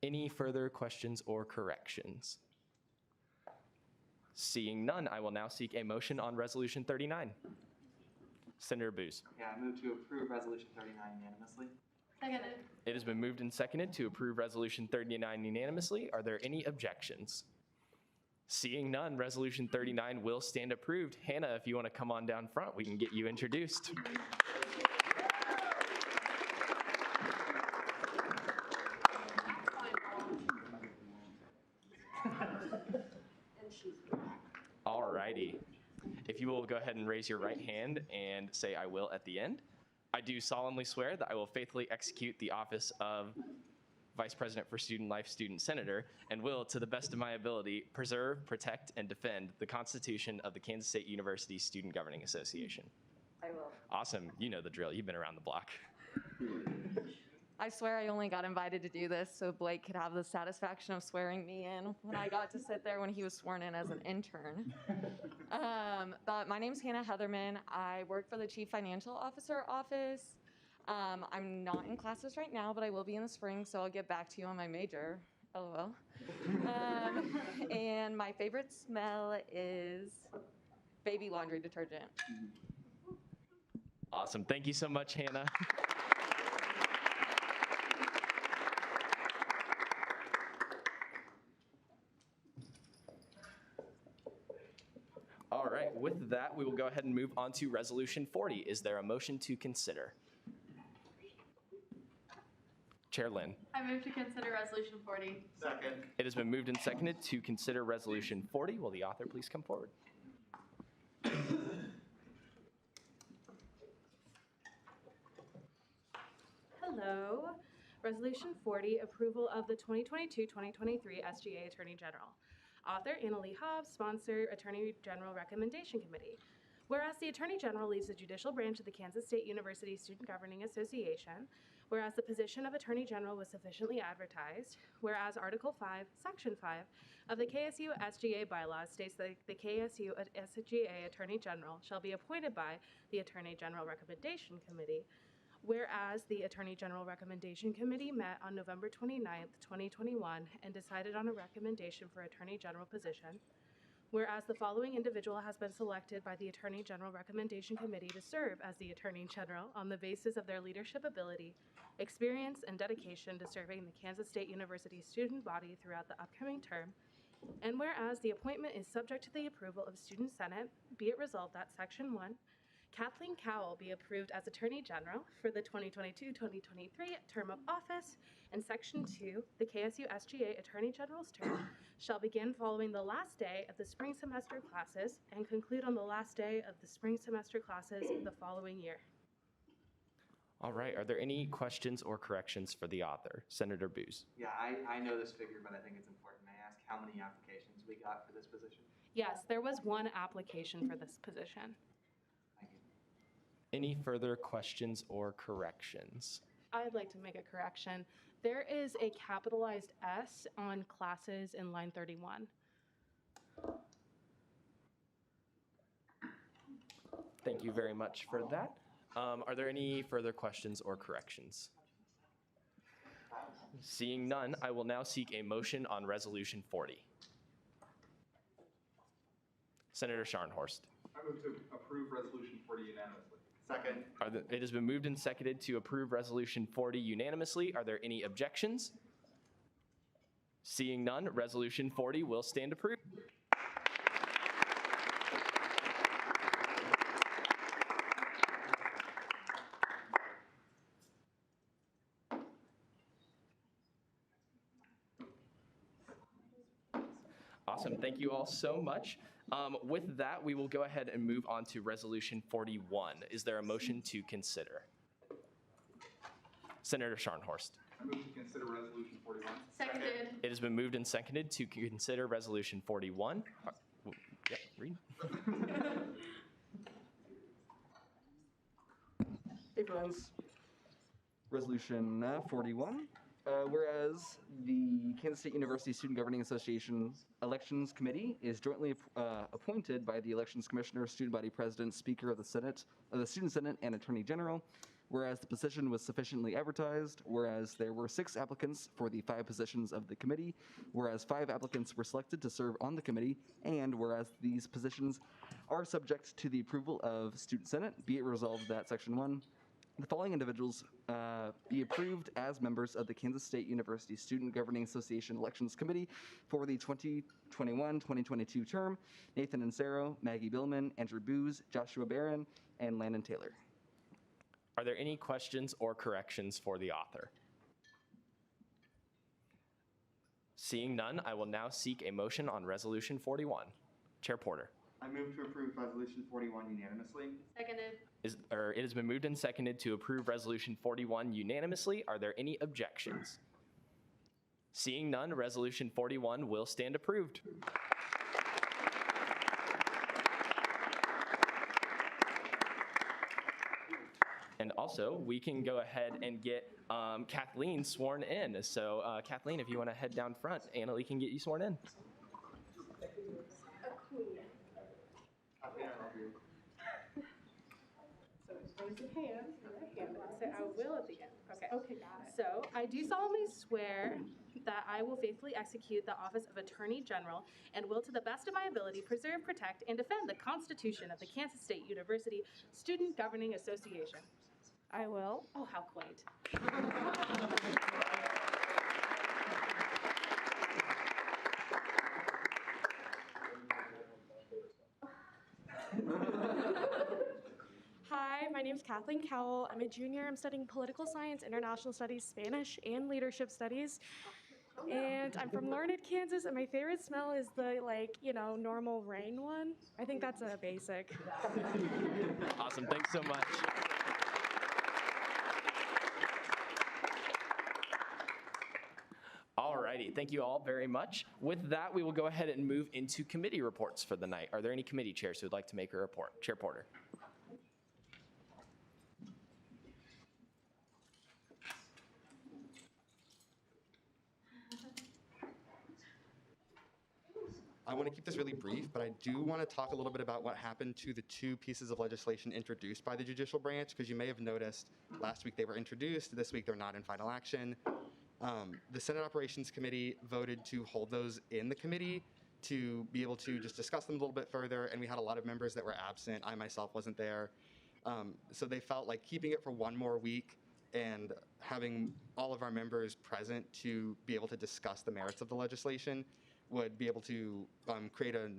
Any further questions or corrections? Seeing none, I will now seek a motion on Resolution 39. Senator Booth. Yeah, I move to approve Resolution 39 unanimously. Seconded. It has been moved and seconded to approve Resolution 39 unanimously. Are there any objections? Seeing none, Resolution 39 will stand approved. Hannah, if you want to come on down front, we can get you introduced. All righty. If you will go ahead and raise your right hand and say "I will" at the end. I do solemnly swear that I will faithfully execute the office of Vice President for Student Life Student Senator and will, to the best of my ability, preserve, protect, and defend the Constitution of the Kansas State University Student Governing Association. I will. Awesome. You know the drill. You've been around the block. I swear I only got invited to do this so Blake could have the satisfaction of swearing me in when I got to sit there when he was sworn in as an intern. But my name's Hannah Heatherman. I work for the Chief Financial Officer office. I'm not in classes right now, but I will be in the spring, so I'll get back to you on my major. LOL. And my favorite smell is baby laundry detergent. Awesome. Thank you so much, Hannah. All right, with that, we will go ahead and move on to Resolution 40. Is there a motion to consider? Chair Lynn. I move to consider Resolution 40. Second. It has been moved and seconded to consider Resolution 40. Will the author please come forward? Hello. Resolution 40, approval of the 2022-2023 SGA Attorney General. Author Annalee Hobbs, sponsor Attorney General Recommendation Committee. Whereas the Attorney General leads the judicial branch of the Kansas State University Student Governing Association, whereas the position of Attorney General was sufficiently advertised, whereas Article 5, Section 5 of the KSU SGA bylaws states that the KSU SGA Attorney General shall be appointed by the Attorney General Recommendation Committee, whereas the Attorney General Recommendation Committee met on November 29th, 2021 and decided on a recommendation for Attorney General position, whereas the following individual has been selected by the Attorney General Recommendation Committee to serve as the Attorney General on the basis of their leadership ability, experience, and dedication to serving the Kansas State University student body throughout the upcoming term, and whereas the appointment is subject to the approval of Student Senate, be it resolved that Section 1, Kathleen Cowell be approved as Attorney General for the 2022-2023 term of office, and Section 2, the KSU SGA Attorney General's term, shall begin following the last day of the spring semester classes and conclude on the last day of the spring semester classes the following year. All right, are there any questions or corrections for the author? Senator Booth. Yeah, I know this figure, but I think it's important. May I ask how many applications we got for this position? Yes, there was one application for this position. Any further questions or corrections? I'd like to make a correction. There is a capitalized S on classes in line 31. Thank you very much for that. Are there any further questions or corrections? Seeing none, I will now seek a motion on Resolution 40. Senator Scharnhorst. I move to approve Resolution 40 unanimously. Second. It has been moved and seconded to approve Resolution 40 unanimously. Are there any objections? Seeing none, Resolution 40 will stand approved. Awesome. Thank you all so much. With that, we will go ahead and move on to Resolution 41. Is there a motion to consider? Senator Scharnhorst. I move to consider Resolution 41. Seconded. It has been moved and seconded to consider Resolution 41. Yep, read. Hey friends, Resolution 41. Whereas the Kansas State University Student Governing Association Elections Committee is jointly appointed by the Elections Commissioner, Student Body President, Speaker of the Student Senate, and Attorney General. Whereas the position was sufficiently advertised, whereas there were 6 applicants for the 5 positions of the committee, whereas 5 applicants were selected to serve on the committee, and whereas these positions are subject to the approval of Student Senate, be it resolved that Section 1, the following individuals be approved as members of the Kansas State University Student Governing Association Elections Committee for the 2021-2022 term: Nathan Ansero, Maggie Billman, Andrew Booz, Joshua Barron, and Landon Taylor. Are there any questions or corrections for the author? Seeing none, I will now seek a motion on Resolution 41. Chair Porter. I move to approve Resolution 41 unanimously. Seconded. It has been moved and seconded to approve Resolution 41 unanimously. Are there any objections? Seeing none, Resolution 41 will stand approved. And also, we can go ahead and get Kathleen sworn in. So Kathleen, if you want to head down front, Annalie can get you sworn in. Raise your hand, say I will at the end. Okay, got it. So I do solemnly swear that I will faithfully execute the office of Attorney General and will to the best of my ability preserve, protect, and defend the Constitution of the Kansas State University Student Governing Association. I will. Oh, how quaint. Hi, my name is Kathleen Cowell. I'm a junior. I'm studying political science, international studies, Spanish, and leadership studies. And I'm from Larned, Kansas, and my favorite smell is the, normal rain one. I think that's a basic. Awesome. Thanks so much. Alrighty, thank you all very much. With that, we will go ahead and move into committee reports for the night. Are there any committee chairs who would like to make a report? Chair Porter. I want to keep this really brief, but I do want to talk a little bit about what happened to the 2 pieces of legislation introduced by the judicial branch, because you may have noticed last week they were introduced, this week they're not in final action. The Senate Operations Committee voted to hold those in the committee to be able to just discuss them a little bit further, and we had a lot of members that were absent. I myself wasn't there. So they felt like keeping it for one more week and having all of our members present to be able to discuss the merits of the legislation would be able to create a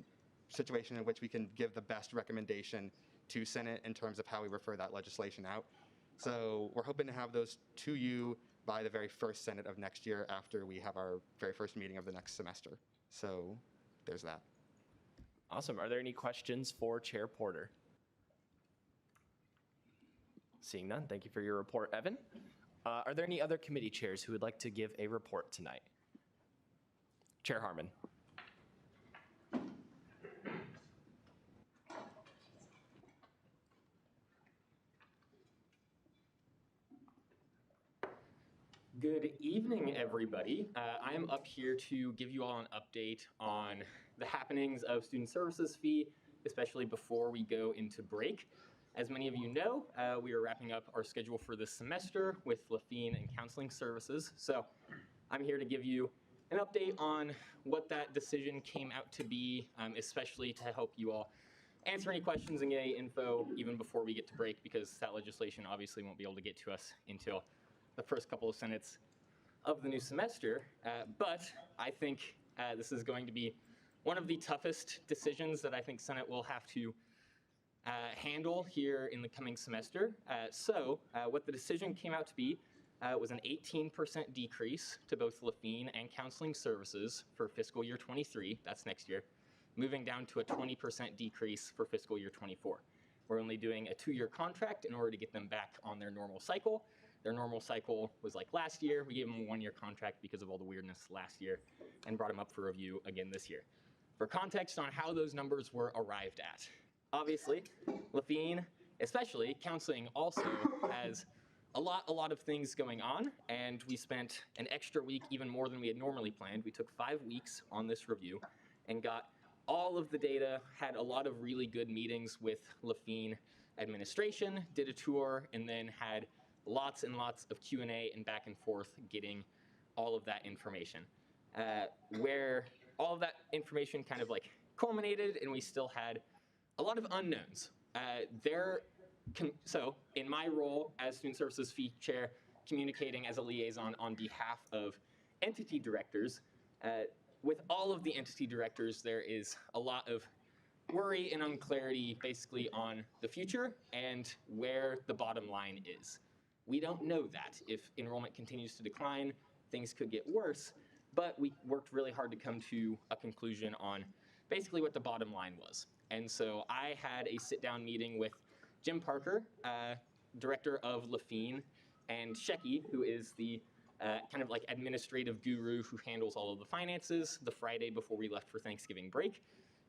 situation in which we can give the best recommendation to Senate in terms of how we refer that legislation out. So we're hoping to have those to you by the very first Senate of next year after we have our very first meeting of the next semester. So there's that. Awesome. Are there any questions for Chair Porter? Seeing none, thank you for your report, Evan. Are there any other committee chairs who would like to give a report tonight? Chair Harmon. Good evening, everybody. I'm up here to give you all an update on the happenings of student services fee, especially before we go into break. As many of you know, we are wrapping up our schedule for this semester with Lafine and Counseling Services. So I'm here to give you an update on what that decision came out to be, especially to help you all answer any questions and get any info even before we get to break, because that legislation obviously won't be able to get to us until the first couple of senates of the new semester. But I think this is going to be one of the toughest decisions that I think Senate will have to handle here in the coming semester. So what the decision came out to be was an 18% decrease to both Lafine and Counseling Services for fiscal year 23, that's next year, moving down to a 20% decrease for fiscal year 24. We're only doing a 2-year contract in order to get them back on their normal cycle. Their normal cycle was like last year. We gave them a 1-year contract because of all the weirdness last year and brought them up for review again this year. For context on how those numbers were arrived at, obviously, Lafine, especially counseling, also has a lot of things going on, and we spent an extra week, even more than we had normally planned. We took 5 weeks on this review and got all of the data, had a lot of really good meetings with Lafine administration, did a tour, and then had lots and lots of Q&A and back and forth getting all of that information. Where all of that information kind of like culminated, and we still had a lot of unknowns. So in my role as Student Services Fee Chair, communicating as a liaison on behalf of entity directors, with all of the entity directors, there is a lot of worry and unclarity basically on the future and where the bottom line is. We don't know that. If enrollment continues to decline, things could get worse, but we worked really hard to come to a conclusion on basically what the bottom line was. And so I had a sit-down meeting with Jim Parker, director of Lafine, and Shecky, who is the kind of like administrative guru who handles all of the finances, the Friday before we left for Thanksgiving break.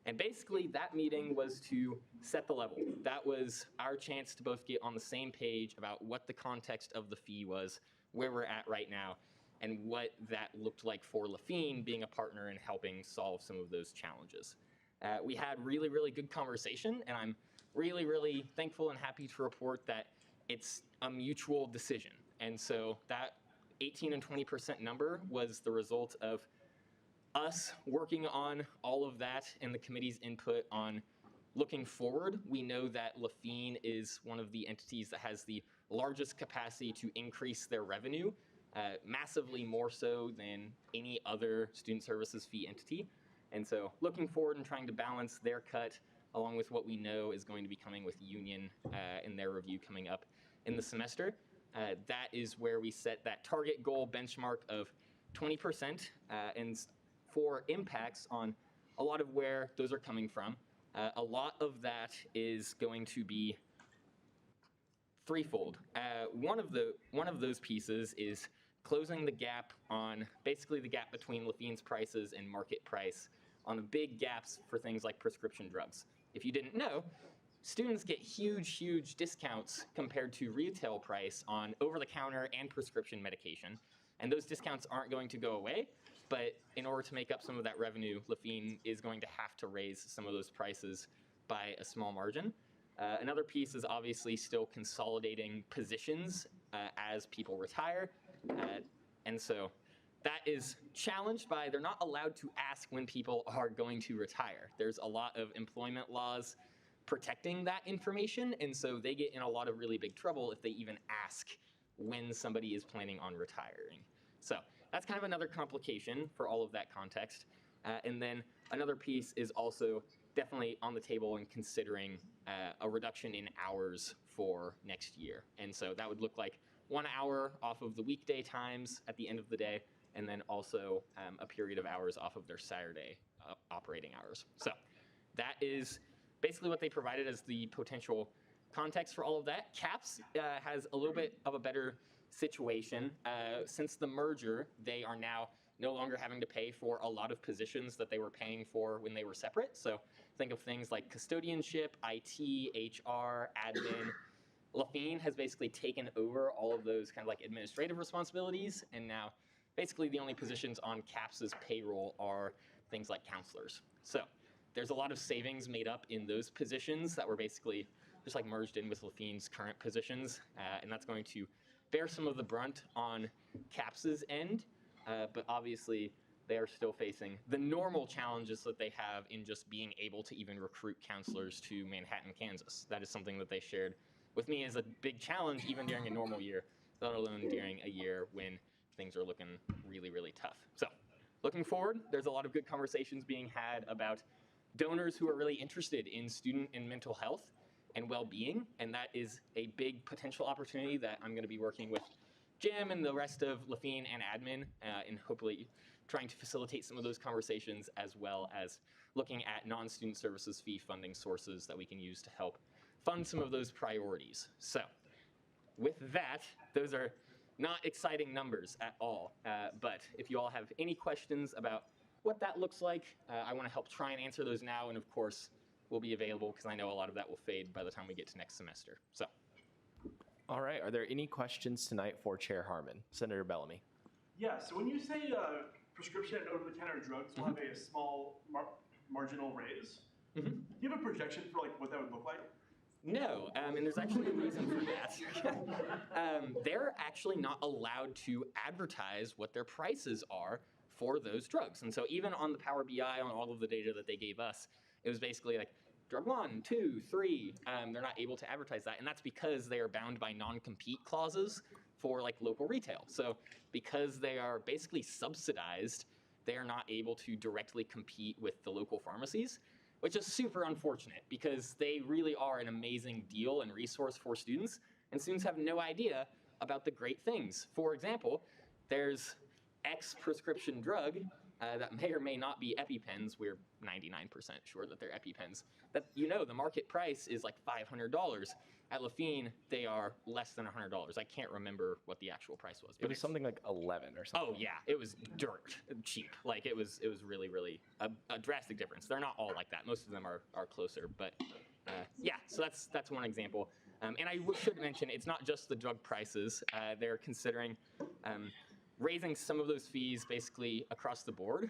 And basically that meeting was to set the level. That was our chance to both get on the same page about what the context of the fee was, where we're at right now, and what that looked like for Lafine being a partner in helping solve some of those challenges. We had really, really good conversation, and I'm really, really thankful and happy to report that it's a mutual decision. And so that 18 and 20% number was the result of us working on all of that and the committee's input on looking forward. We know that Lafine is one of the entities that has the largest capacity to increase their revenue, massively more so than any other student services fee entity. And so looking forward and trying to balance their cut along with what we know is going to be coming with Union in their review coming up in the semester. That is where we set that target goal benchmark of 20%, and for impacts on a lot of where those are coming from. A lot of that is going to be threefold. One of those pieces is closing the gap on basically the gap between Lafine's prices and market price on the big gaps for things like prescription drugs. If you didn't know, students get huge discounts compared to retail price on over-the-counter and prescription medication, and those discounts aren't going to go away, but in order to make up some of that revenue, Lafine is going to have to raise some of those prices by a small margin. Another piece is obviously still consolidating positions as people retire, and so that is challenged by they're not allowed to ask when people are going to retire. There's a lot of employment laws protecting that information, and so they get in a lot of really big trouble if they even ask when somebody is planning on retiring. So that's kind of another complication for all of that context. And then another piece is also definitely on the table and considering a reduction in hours for next year. And so that would look like 1 hour off of the weekday times at the end of the day, and then also a period of hours off of their Saturday operating hours. So that is basically what they provided as the potential context for all of that. CAPS has a little bit of a better situation. Since the merger, they are now no longer having to pay for a lot of positions that they were paying for when they were separate. So think of things like custodianship, IT, HR, admin. Lafine has basically taken over all of those kind of like administrative responsibilities, and now basically the only positions on CAPS's payroll are things like counselors. So there's a lot of savings made up in those positions that were basically just like merged in with Lafine's current positions, and that's going to bear some of the brunt on CAPS's end, but obviously they are still facing the normal challenges that they have in just being able to even recruit counselors to Manhattan, Kansas. That is something that they shared with me as a big challenge even during a normal year, let alone during a year when things are looking really, really tough. So looking forward, there's a lot of good conversations being had about donors who are really interested in student and mental health and well-being, and that is a big potential opportunity that I'm going to be working with Jim and the rest of Lafine and admin, and hopefully trying to facilitate some of those conversations, as well as looking at non-student services fee funding sources that we can use to help fund some of those priorities. So with that, those are not exciting numbers at all, but if you all have any questions about what that looks like, I want to help try and answer those now, and of course, will be available because I know a lot of that will fade by the time we get to next semester. So. All right, are there any questions tonight for Chair Harmon? Senator Bellamy. Yeah, so when you say prescription and over-the-counter drugs will have a small marginal raise, do you have a projection for like what that would look like? No, and there's actually a reason for that. They're actually not allowed to advertise what their prices are for those drugs. And so even on the Power BI, on all of the data that they gave us, it was basically like drug 1, 2, 3. They're not able to advertise that, and that's because they are bound by non-compete clauses for like local retail. So because they are basically subsidized, they are not able to directly compete with the local pharmacies, which is super unfortunate because they really are an amazing deal and resource for students, and students have no idea about the great things. For example, there's X prescription drug that may or may not be EpiPens. We're 99% sure that they're EpiPens. That, you know, the market price is like $500. At Lafine, they are less than $100. I can't remember what the actual price was. It was something like 11 or something. Oh yeah, it was dirt cheap. Like it was really, really a drastic difference. They're not all like that. Most of them are closer, but yeah. So that's one example. And I should mention, it's not just the drug prices. They're considering raising some of those fees basically across the board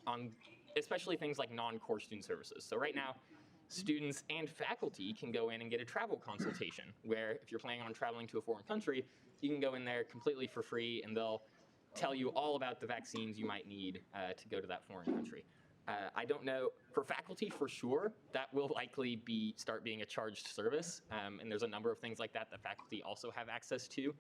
on especially things like non-core student services. So right now, students and faculty can go in and get a travel consultation where if you're planning on traveling to a foreign country, you can go in there completely for free and they'll tell you all about the vaccines you might need to go to that foreign country. I don't know, for faculty for sure, that will likely start being a charged service, and there's a number of things like that that faculty also have access to.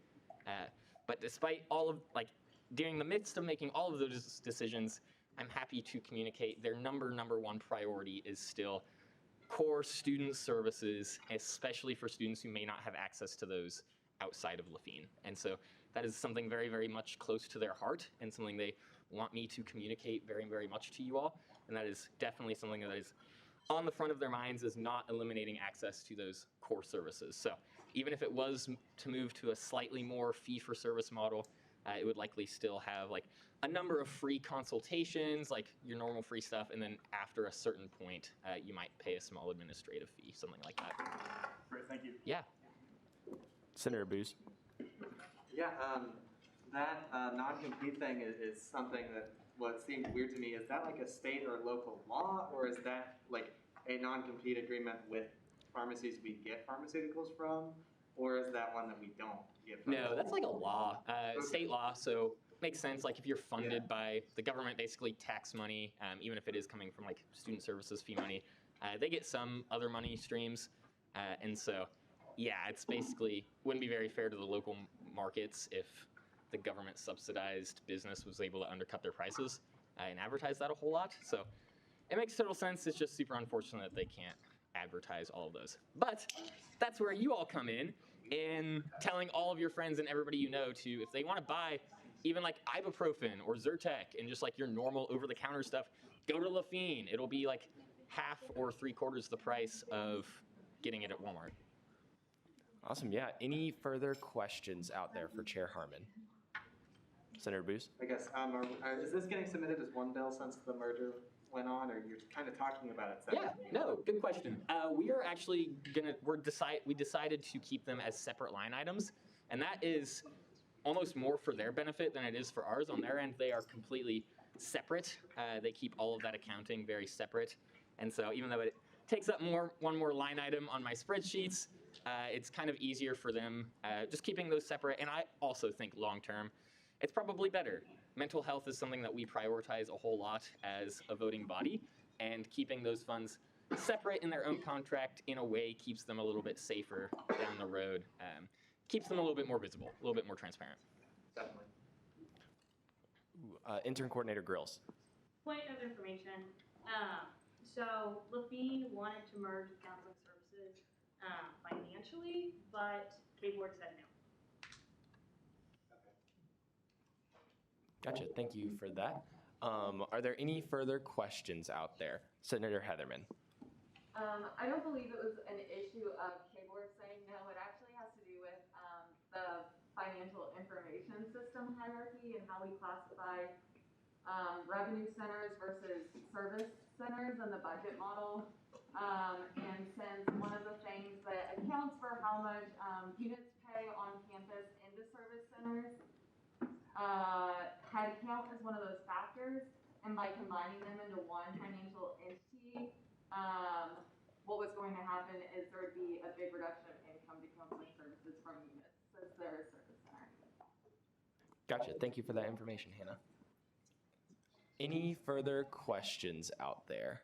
But despite all of, like, during the midst of making all of those decisions, I'm happy to communicate their number one priority is still core student services, especially for students who may not have access to those outside of Lafine. And so that is something very, very much close to their heart and something they want me to communicate very, very much to you all. And that is definitely something that is on the front of their minds, is not eliminating access to those core services. So even if it was to move to a slightly more fee-for-service model, it would likely still have like a number of free consultations, like your normal free stuff, and then after a certain point, you might pay a small administrative fee, something like that. Great, thank you. Yeah. Senator Booz. Yeah, that non-compete thing is something that what seemed weird to me. Is that like a state or local law, or is that like a non-compete agreement with pharmacies we get pharmaceuticals from, or is that one that we don't get from? No, that's like a law, state law, so makes sense. Like if you're funded by the government, basically tax money, even if it is coming from like student services fee money, they get some other money streams, and so yeah, it's basically wouldn't be very fair to the local markets if the government subsidized business was able to undercut their prices and advertise that a whole lot. So it makes total sense. It's just super unfortunate that they can't advertise all of those. But that's where you all come in telling all of your friends and everybody you know to, if they want to buy even like ibuprofen or Zyrtec and just like your normal over-the-counter stuff, go to Lafine. It'll be like half or 3/4 the price of getting it at Walmart. Awesome. Yeah. Any further questions out there for Chair Harmon? Senator Booz? I guess, is this getting submitted as one bill since the merger went on, or you're kind of talking about it separately? Yeah, no, good question. We are actually we decided to keep them as separate line items, and that is almost more for their benefit than it is for ours. On their end, they are completely separate. They keep all of that accounting very separate, and so even though it takes up one more line item on my spreadsheets. It's kind of easier for them, just keeping those separate. And I also think long term, it's probably better. Mental health is something that we prioritize a whole lot as a voting body, and keeping those funds separate in their own contract in a way keeps them a little bit safer down the road, keeps them a little bit more visible, a little bit more transparent. Definitely. Intern Coordinator Grills. Point of information. So Levine wanted to merge with counseling services financially, but K Board said no. Gotcha. Thank you for that. Are there any further questions out there? Senator Heatherman. I don't believe it was an issue of K Board saying no. It actually has to do with the financial information system hierarchy and how we classify revenue centers versus service centers and the budget model. And since one of the things that accounts for how much units pay on campus into service centers, head count is one of those factors. And by combining them into one financial entity, what was going to happen is there would be a big reduction of income to counseling services from units since they're a service center. Gotcha. Thank you for that information, Hannah. Any further questions out there?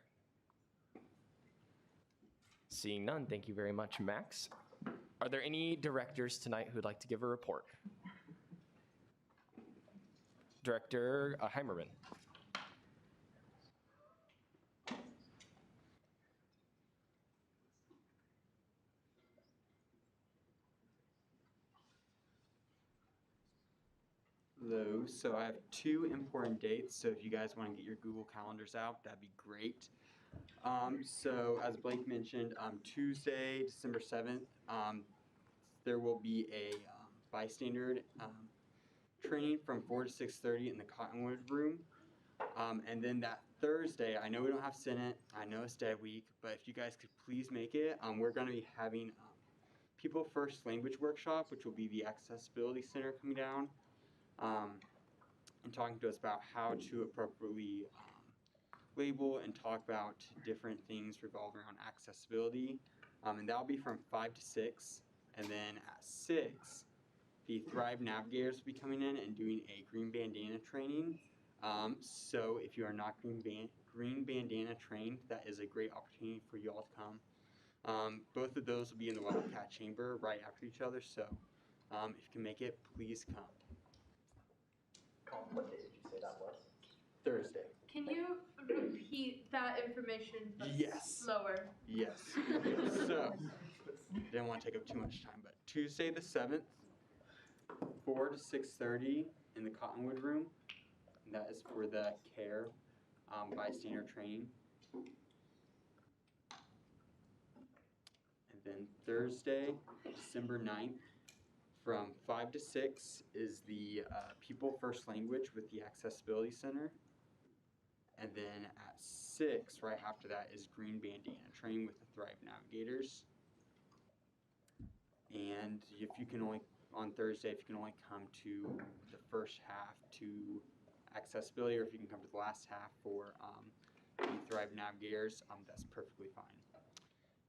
Seeing none, thank you very much, Max. Are there any directors tonight who would like to give a report? Director Heimerman. Hello, so I have two important dates, so if you guys want to get your Google Calendars out, that'd be great. So as Blake mentioned, Tuesday, December 7th, there will be a bystander training from 4 to 6:30 in the Cottonwood room. And then that Thursday, I know we don't have Senate, I know it's dead week, but if you guys could please make it, we're going to be having People First Language Workshop, which will be the Accessibility Center coming down. And talking to us about how to appropriately label and talk about different things revolving around accessibility. And that'll be from 5 to 6. And then at 6, the Thrive Navigators will be coming in and doing a green bandana training. So if you are not green bandana trained, that is a great opportunity for you all to come. Both of those will be in the Wildcat Chamber right after each other. So if you can make it, please come. What day did you say that was? Thursday. Can you repeat that information but Yes. slower? Yes. So, didn't want to take up too much time, but Tuesday the 7th, 4 to 6:30 in the Cottonwood room. And that is for the CARE bystander training. And then Thursday, December 9th, from 5 to 6 is the People First Language with the Accessibility Center. And then at 6, right after that, is Green Bandana training with the Thrive Navigators. And if you can only, on Thursday, if you can only come to the first half to accessibility, or if you can come to the last half for the Thrive Navigators, that's perfectly fine.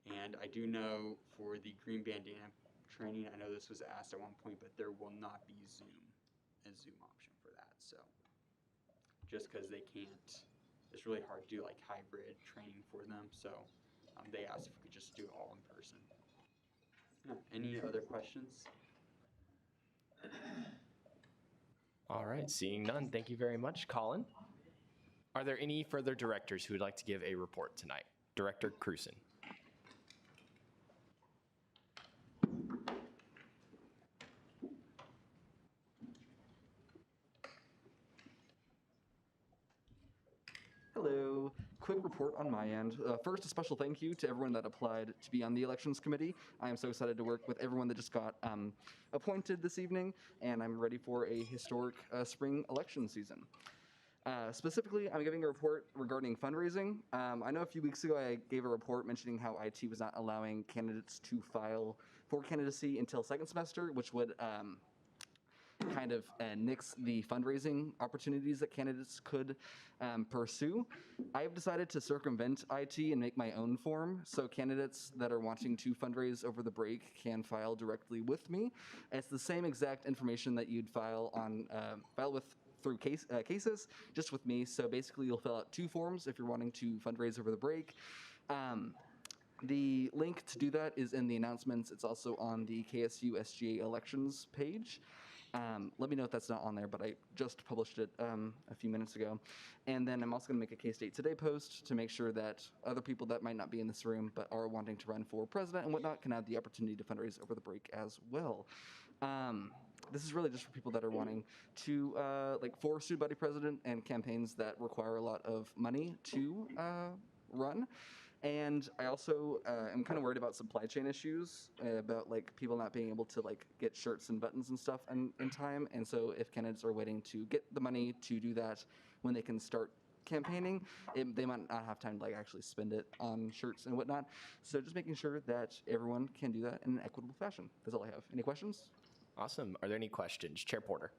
And I do know for the Green Bandana training, I know this was asked at one point, but there will not be a Zoom option for that. So just because they can't, it's really hard to do like hybrid training for them. So they asked if we could just do it all in person. Any other questions? All right, seeing none, thank you very much, Colin. Are there any further directors who would like to give a report tonight? Director Cruson. Hello. Quick report on my end. First, a special thank you to everyone that applied to be on the elections committee. I am so excited to work with everyone that just got appointed this evening, and I'm ready for a historic spring election season. Specifically, I'm giving a report regarding fundraising. I know a few weeks ago I gave a report mentioning how IT was not allowing candidates to file for candidacy until second semester, which would kind of nix the fundraising opportunities that candidates could pursue, I've decided to circumvent IT and make my own form, so candidates that are wanting to fundraise over the break can file directly with me. It's the same exact information that you'd file through cases, just with me. So basically, you'll fill out 2 forms if you're wanting to fundraise over the break. The link to do that is in the announcements. It's also on the KSU SGA elections page. Let me know if that's not on there, but I just published it a few minutes ago. And then I'm also going to make a K-State Today post to make sure that other people that might not be in this room but are wanting to run for president and whatnot can have the opportunity to fundraise over the break as well. This is really just for people that are wanting to, for student body president and campaigns that require a lot of money to run. And I also am kind of worried about supply chain issues, about people not being able to get shirts and buttons and stuff in time. And so if candidates are waiting to get the money to do that when they can start campaigning, they might not have time to actually spend it on shirts and whatnot. So just making sure that everyone can do that in an equitable fashion. That's all I have. Any questions? Awesome. Are there any questions? Chair Porter.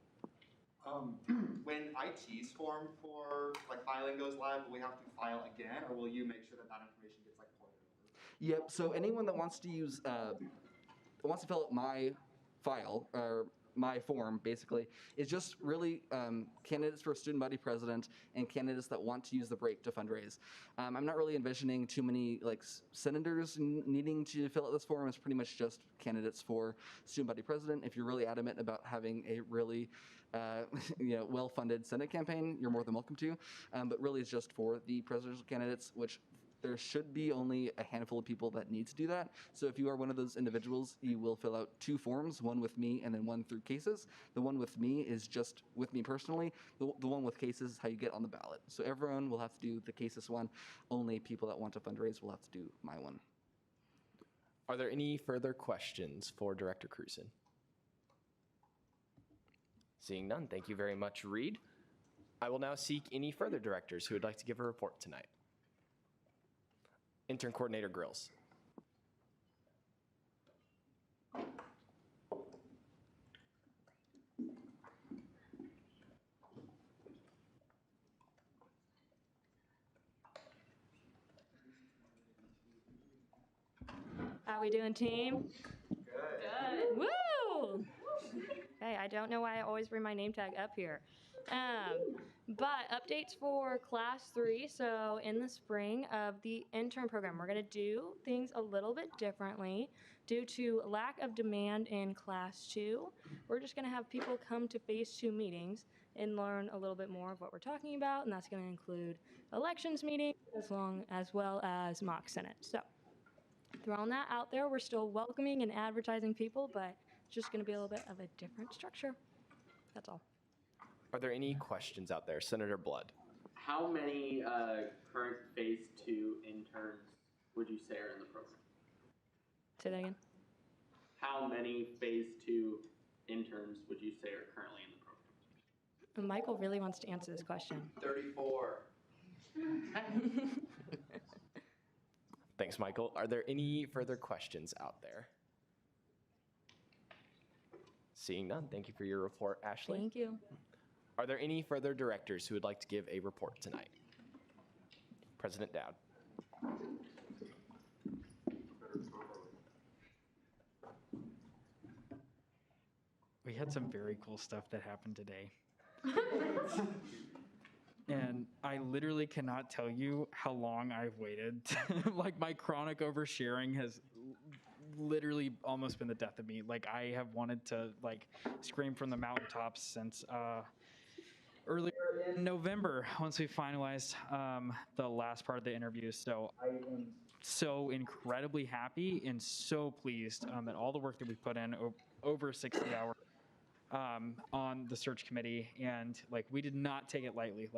When IT's form for filing goes live, will we have to file again, or will you make sure that information gets ported over? Yep. So anyone that wants to use, wants to fill out my file or my form, basically, is just really candidates for student body president and candidates that want to use the break to fundraise. I'm not really envisioning too many senators needing to fill out this form. It's pretty much just candidates for student body president. If you're really adamant about having a really well-funded Senate campaign, you're more than welcome to. But really, it's just for the presidential candidates, which there should be only a handful of people that need to do that. So if you are one of those individuals, you will fill out 2 forms, one with me and then one through cases. The one with me is just with me personally. The one with cases is how you get on the ballot. So everyone will have to do the cases one. Only people that want to fundraise will have to do my one. Are there any further questions for Director Cruzen? Seeing none, thank you very much, Reed. I will now seek any further directors who would like to give a report tonight. Intern Coordinator Grills. How we doing, team? Good. Woo! Hey, I don't know why I always bring my name tag up here. But updates for Class 3. So in the spring of the intern program, we're going to do things a little bit differently due to lack of demand in Class 2. We're just going to have people come to Phase 2 meetings and learn a little bit more of what we're talking about, and that's going to include elections meetings as well as mock Senate. So throwing that out there, we're still welcoming and advertising people, but it's just going to be a little bit of a different structure. That's all. Are there any questions out there? Senator Blood. How many current Phase 2 interns would you say are in the program? Say that again. How many Phase 2 interns would you say are currently in the program? Michael really wants to answer this question. 34. Thanks, Michael. Are there any further questions out there? Seeing none, thank you for your report, Ashley. Thank you. Are there any further directors who would like to give a report tonight? President Dowd. We had some very cool stuff that happened today. And I literally cannot tell you how long I've waited. My chronic oversharing has literally almost been the death of me. I have wanted to scream from the mountaintops since earlier in November, once we finalized the last part of the interview. So I am so incredibly happy and so pleased that all the work that we put in over 60 hours on the search committee, and we did not take it lightly.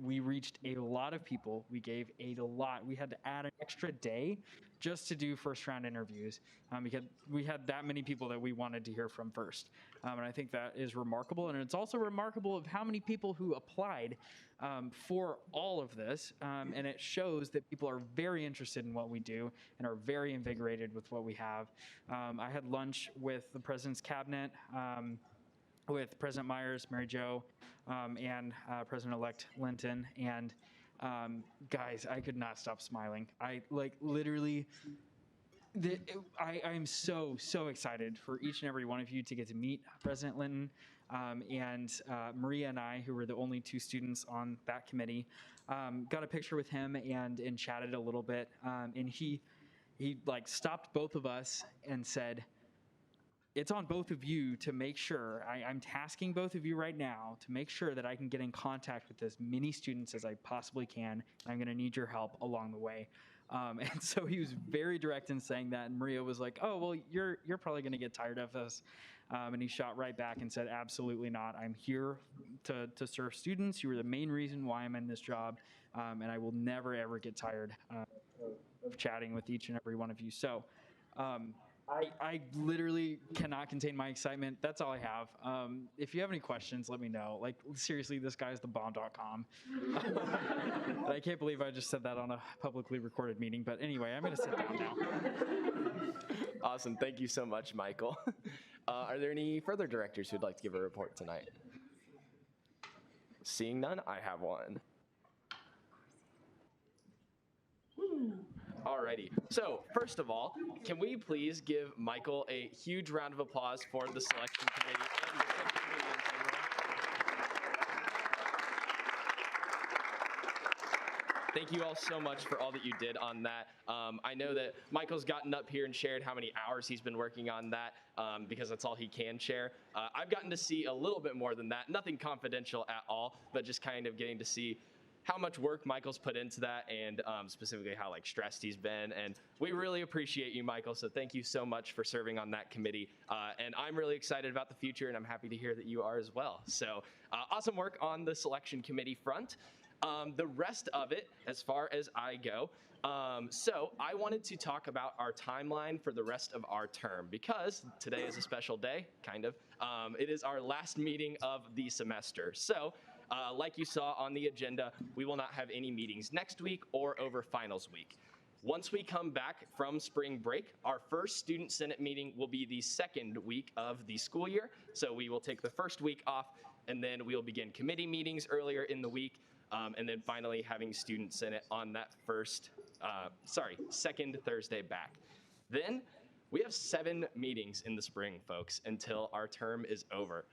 We reached a lot of people. We gave a lot. We had to add an extra day just to do first round interviews because we had that many people that we wanted to hear from first. And I think that is remarkable. And it's also remarkable of how many people who applied for all of this. And it shows that people are very interested in what we do and are very invigorated with what we have. I had lunch with the president's cabinet with President Myers, Mary Jo, and President-elect Linton. And guys, I could not stop smiling. I like literally. I am so excited for each and every one of you to get to meet President Linton and Maria and I, who were the only 2 students on that committee, got a picture with him and chatted a little bit. And he like stopped both of us and said, "It's on both of you to make sure, I'm tasking both of you right now to make sure that I can get in contact with as many students as I possibly can. I'm going to need your help along the way." And so he was very direct in saying that, and Maria was like, "Oh, well, you're probably going to get tired of us." And he shot right back and said, "Absolutely not. I'm here to serve students. You are the main reason why I'm in this job, and I will never, ever get tired of chatting with each and every one of you." So I literally cannot contain my excitement. That's all I have. If you have any questions, let me know. Like, seriously, this guy's the bomb.com. I can't believe I just said that on a publicly recorded meeting. But anyway, I'm going to sit down now. Awesome. Thank you so much, Michael. Are there any further directors who'd like to give a report tonight? Seeing none, I have one. Alrighty. So, first of all, can we please give Michael a huge round of applause for the selection committee and the subcommittee in general? Thank you all so much for all that you did on that. I know that Michael's gotten up here and shared how many hours he's been working on that because that's all he can share. I've gotten to see a little bit more than that. Nothing confidential at all, but just kind of getting to see how much work Michael's put into that and specifically how stressed he's been. And we really appreciate you, Michael. So thank you so much for serving on that committee. And I'm really excited about the future, and I'm happy to hear that you are as well. So awesome work on the selection committee front. The rest of it, as far as I go, so I wanted to talk about our timeline for the rest of our term because today is a special day, kind of. It is our last meeting of the semester. So like you saw on the agenda, we will not have any meetings next week or over finals week. Once we come back from spring break, our first Student Senate meeting will be the second week of the school year. So we will take the first week off, and then we'll begin committee meetings earlier in the week, and then finally having Student Senate on that second Thursday back. Then we have 7 meetings in the spring, folks, until our term is over.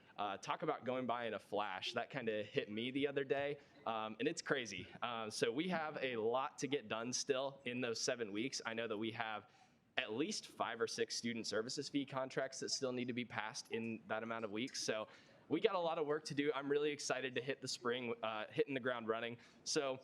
Talk about going by in a flash. That kind of hit me the other day, and it's crazy. So we have a lot to get done still in those 7 weeks. I know that we have at least 5 or 6 student services fee contracts that still need to be passed in that amount of weeks. So we got a lot of work to do. I'm really excited to hit the spring, hitting the ground running. So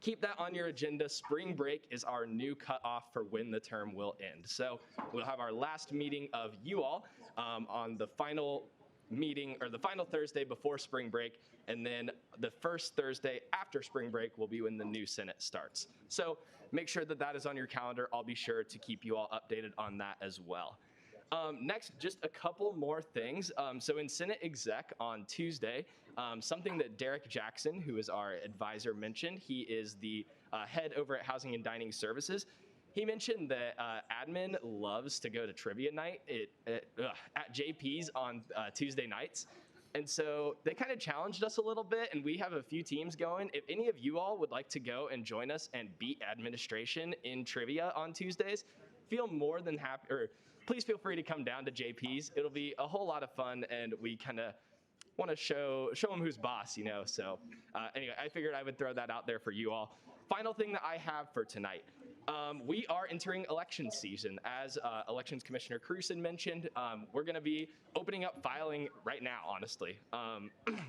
keep that on your agenda. Spring break is our new cutoff for when the term will end. So we'll have our last meeting of you all on the final meeting or the final Thursday before spring break. And then the first Thursday after spring break will be when the new Senate starts. So make sure that that is on your calendar. I'll be sure to keep you all updated on that as well. Next, just a couple more things. So in Senate Exec on Tuesday, something that Derek Jackson, who is our advisor, mentioned, he is the head over at Housing and Dining Services. He mentioned that admin loves to go to trivia night at JP's on Tuesday nights. And so they kind of challenged us a little bit, and we have a few teams going. If any of you all would like to go and join us and beat administration in trivia on Tuesdays, feel more than happy, or please feel free to come down to JP's. It'll be a whole lot of fun, and we kind of want to show them who's boss, you know. So anyway, I figured I would throw that out there for you all. Final thing that I have for tonight. We are entering election season. As Elections Commissioner Cruson mentioned, we're going to be opening up filing right now, honestly.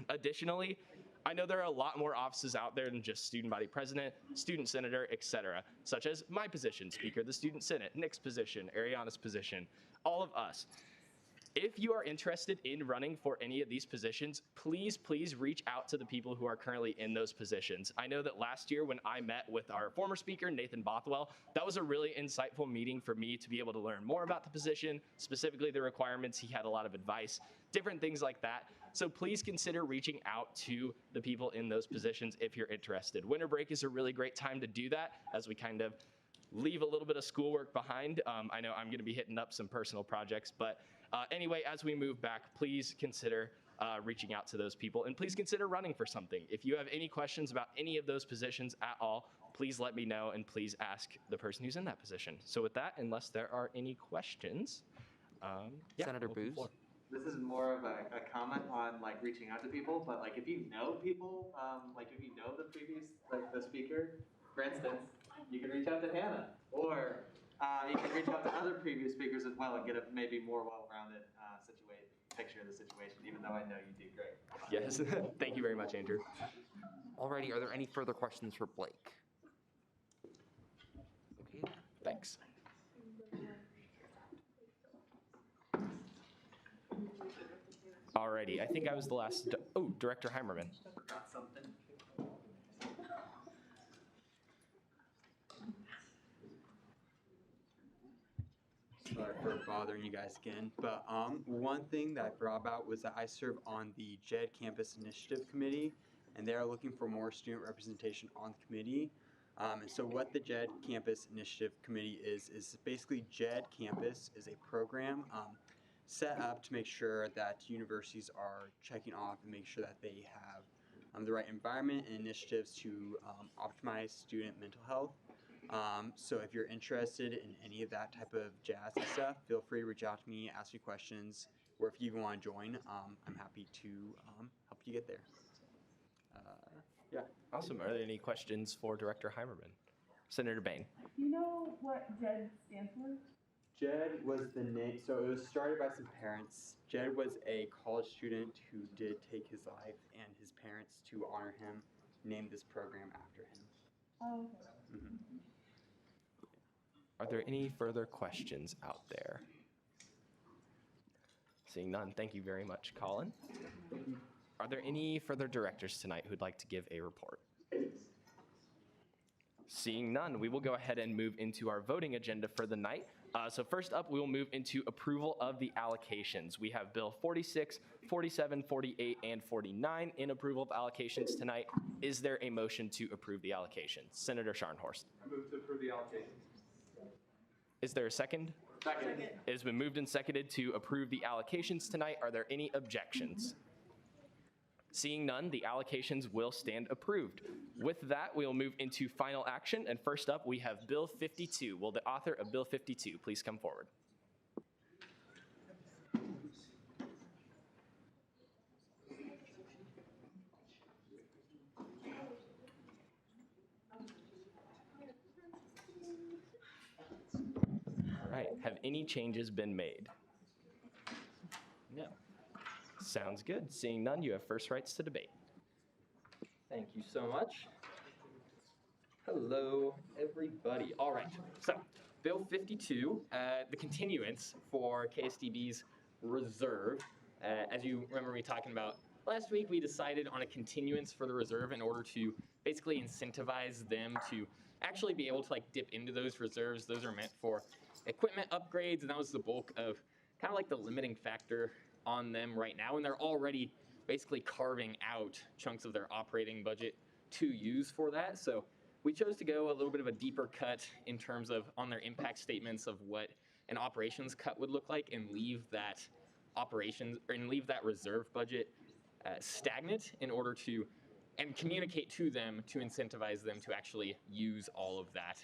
Additionally, I know there are a lot more offices out there than just student body president, student senator, etc., such as my position, Speaker of the Student Senate, Nick's position, Ariana's position, all of us. If you are interested in running for any of these positions, please reach out to the people who are currently in those positions. I know that last year when I met with our former speaker, Nathan Bothwell, that was a really insightful meeting for me to be able to learn more about the position, specifically the requirements. He had a lot of advice, different things like that. So please consider reaching out to the people in those positions if you're interested. Winter break is a really great time to do that as we kind of leave a little bit of schoolwork behind. I know I'm going to be hitting up some personal projects, but anyway, as we move back, please consider reaching out to those people, and please consider running for something. If you have any questions about any of those positions at all, please let me know, and please ask the person who's in that position. So with that, unless there are any questions, yeah, Senator open Booz. floor. This is more of a comment on like reaching out to people, but like if you know people, like if you know the speaker, for instance, you can reach out to Hannah, or you can reach out to other previous speakers as well and get a maybe more well-rounded picture of the situation, even though I know you do great. Yes, thank you very much, Andrew. Alrighty, are there any further questions for Blake? Okay, thanks. Alrighty, I think I was the last. Oh, Director Heimerman. Forgot something. Sorry for bothering you guys again, but one thing that I brought about was that I serve on the JED Campus Initiative Committee, and they are looking for more student representation on the committee. And so what the JED Campus Initiative Committee is basically JED Campus is a program set up to make sure that universities are checking off and make sure that they have the right environment and initiatives to optimize student mental health. So if you're interested in any of that type of jazz and stuff, feel free to reach out to me, ask me questions, or if you even want to join, I'm happy to help you get there. Yeah. Awesome. Are there any questions for Director Heimerman? Senator Bain. Do you know what JED stands for? JED was the name, so it was started by some parents. JED was a college student who did take his life, and his parents, to honor him, named this program after him. Oh, okay. Mm-hmm. Are there any further questions out there? Seeing none, thank you very much, Colin. Are there any further directors tonight who'd like to give a report? Seeing none, we will go ahead and move into our voting agenda for the night. So first up, we will move into approval of the allocations. We have Bill 46, 47, 48, and 49 in approval of allocations tonight. Is there a motion to approve the allocations? Senator Scharnhorst. I move to approve the allocations. Is there a second? Second. It has been moved and seconded to approve the allocations tonight. Are there any objections? Seeing none, the allocations will stand approved. With that, we will move into final action. And first up, we have Bill 52. Will the author of Bill 52 please come forward? All right, have any changes been made? No. Sounds good. Seeing none, you have first rights to debate. Thank you so much. Hello, everybody. All right, so Bill 52, the continuance for KSTB's reserve. As you remember me talking about last week, we decided on a continuance for the reserve in order to basically incentivize them to actually be able to like dip into those reserves. Those are meant for equipment upgrades, and that was the bulk of kind of like the limiting factor on them right now, and they're already basically carving out chunks of their operating budget to use for that. So we chose to go a little bit of a deeper cut in terms of on their impact statements of what an operations cut would look like, and leave that reserve budget stagnant in order to and communicate to them to incentivize them to actually use all of that.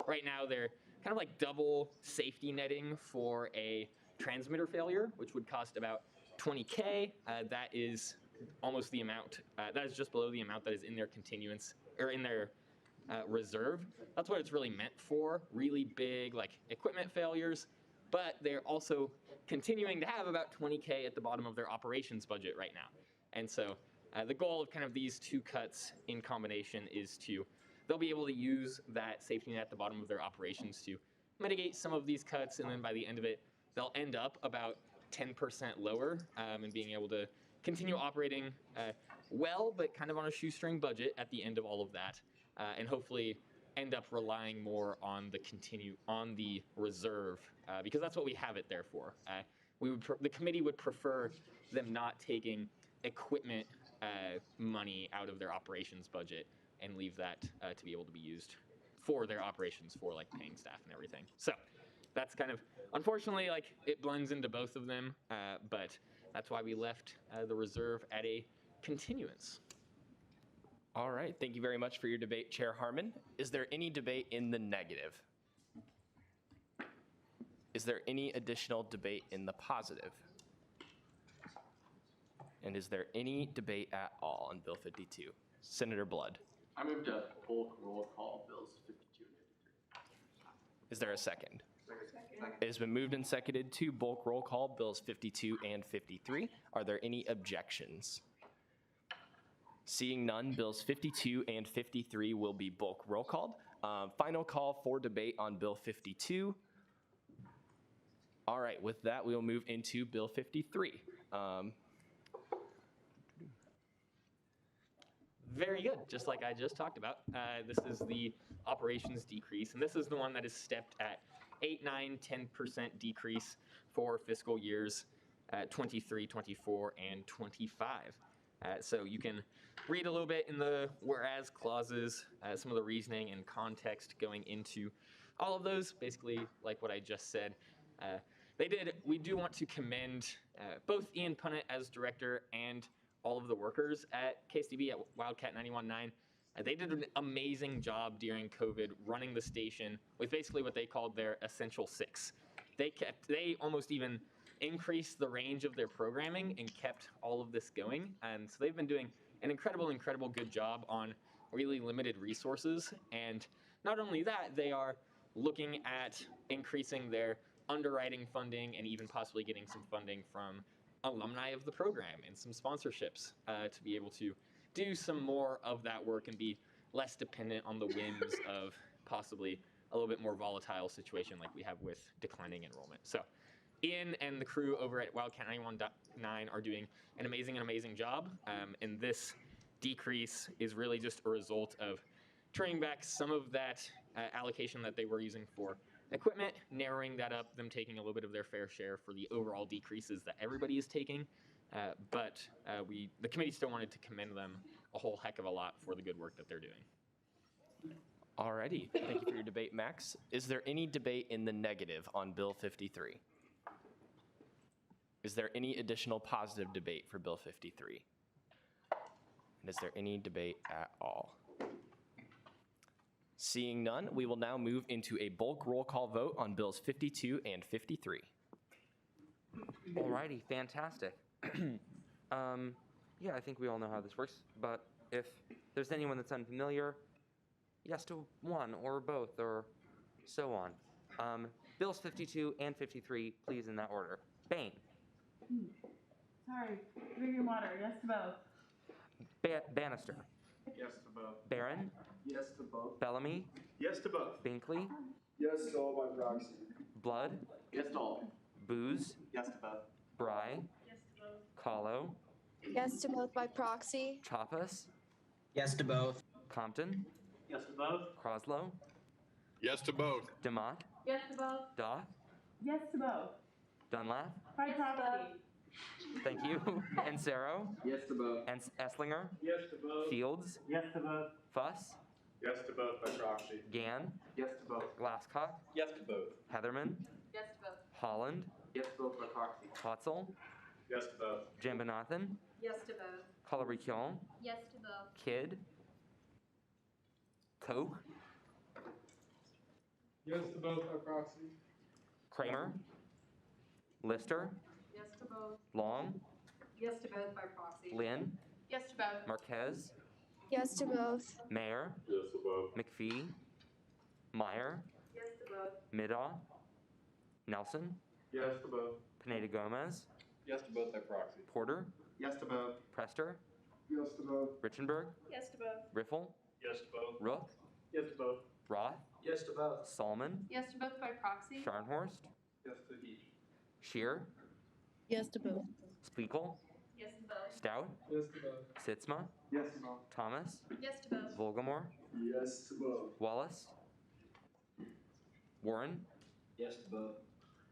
Right now they're kind of like double safety netting for a transmitter failure, which would cost about $20K. That is almost the amount, that is just below the amount that is in their continuance, or in their reserve. That's what it's really meant for, really big like equipment failures, but they're also continuing to have about $20K at the bottom of their operations budget right now. And so the goal of kind of these two cuts in combination is they'll be able to use that safety net at the bottom of their operations to mitigate some of these cuts, and then by the end of it, they'll end up about 10% lower and being able to continue operating well, but kind of on a shoestring budget at the end of all of that, and hopefully end up relying more on the reserve because that's what we have it there for. The committee would prefer them not taking equipment money out of their operations budget and leave that to be able to be used for their operations, for like paying staff and everything. So that's kind of, unfortunately, like it blends into both of them, but that's why we left the reserve at a continuance. All right, thank you very much for your debate, Chair Harmon. Is there any debate in the negative? Is there any additional debate in the positive? And is there any debate at all on Bill 52? Senator Blood. I move to bulk roll call bills 52 and 53. Is there a second? Second. It has been moved and seconded to bulk roll call bills 52 and 53. Are there any objections? Seeing none, bills 52 and 53 will be bulk roll called. Final call for debate on bill 52. All right, with that, we will move into bill 53. Very good, just like I just talked about. This is the operations decrease, and this is the one that is stepped at 8, 9, 10% decrease for fiscal years 23, 24, and 25. So you can read a little bit in the whereas clauses, some of the reasoning and context going into all of those, basically like what I just said. We do want to commend both Ian Punnett as director and all of the workers at KSTB at Wildcat 91.9. They did an amazing job during COVID running the station with basically what they called their Essential Six. They almost even increased the range of their programming and kept all of this going. And so they've been doing an incredible good job on really limited resources. And not only that, they are looking at increasing their underwriting funding and even possibly getting some funding from alumni of the program and some sponsorships to be able to do some more of that work and be less dependent on the whims of possibly a little bit more volatile situation like we have with declining enrollment. So Ian and the crew over at Wildcat 91.9 are doing an amazing job. And this decrease is really just a result of turning back some of that allocation that they were using for equipment, narrowing that up, them taking a little bit of their fair share for the overall decreases that everybody is taking. But the committee still wanted to commend them a whole heck of a lot for the good work that they're doing. Alrighty, thank you for your debate, Max. Is there any debate in the negative on Bill 53? Is there any additional positive debate for Bill 53? And is there any debate at all? Seeing none, we will now move into a bulk roll call vote on bills 52 and 53. Alrighty, fantastic. Yeah, I think we all know how this works, but if there's anyone that's unfamiliar, yes to one or both or so on. Bills 52 and 53, please in that order. Bain. Sorry, drinking water, yes to both. Bannister. Yes to both. Barron. Yes to both. Bellamy. Yes to both. Binkley. Yes to all by proxy. Blood. Yes to all. Booz. Yes to both. Bry. Yes to both. Kahlo. Yes to both by proxy. Chaffas. Yes to both. Compton. Yes to both. Croslow. Yes to both. DeMott. Yes to both. Doth. Yes to both. Dunlap. By proxy. Thank you. Ansero. Yes to both. And Esslinger. Yes to both. Fields. Yes to both. Fuss. Yes to both by proxy. Gann. Yes to both. Glasscock. Yes to both. Heatherman. Yes to both. Holland. Yes to both by proxy. Hotzel. Yes to both. Jambunathan. Yes to both. Coloriquion. Yes to both. Kidd. Koch. Yes to both by proxy. Kramer. Lister. Yes to both. Long. Yes to both by proxy. Lynn. Yes to both. Marquez. Yes to both. Mayer. Yes to both. McPhee. Meyer. Yes to both. Middaugh. Nelson. Yes to both. Pineda Gomez. Yes to both by proxy. Porter. Yes to both. Prester. Yes to both. Richenberg. Yes to both. Riffle. Yes to both. Rook. Yes to both. Roth. Yes to both. Salmon. Yes to both by proxy. Scharnhorst. Yes to each. Shear. Yes to both. Spiegel. Yes to both. Stout. Yes to both. Sitzma. Yes to both. Thomas. Yes to both. Volgamore. Yes to both. Wallace. Warren. Yes to both.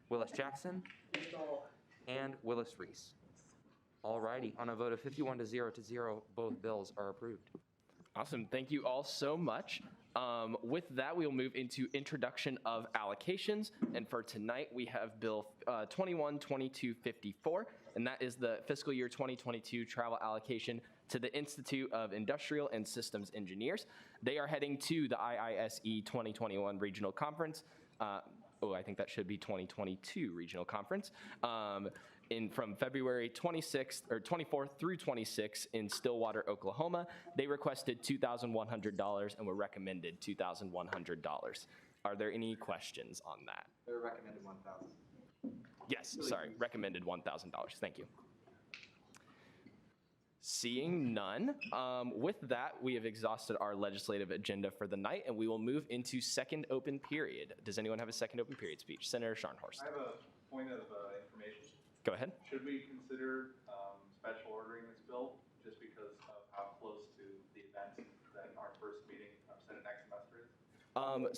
Willis Jackson. Yes to all. And Willis Reese. Alrighty, on a vote of 51 to 0, both bills are approved. Awesome. Thank you all so much. With that, we will move into introduction of allocations. And for tonight, we have Bill 212254, and that is the fiscal year 2022 travel allocation to the Institute of Industrial and Systems Engineers. They are heading to the IISE 2021 Regional Conference. I think that should be 2022 Regional Conference. From February 24th through 26th in Stillwater, Oklahoma. They requested $2,100 and were recommended $2,100. Are there any questions on that? They're recommended 1,000. Yes, sorry, recommended $1,000. Thank you. Seeing none, with that, we have exhausted our legislative agenda for the night, and we will move into second open period. Does anyone have a second open period speech? Senator Scharnhorst. I have a point of information. Go ahead. Should we consider special ordering this bill just because of how close to the event that our first meeting set next semester is?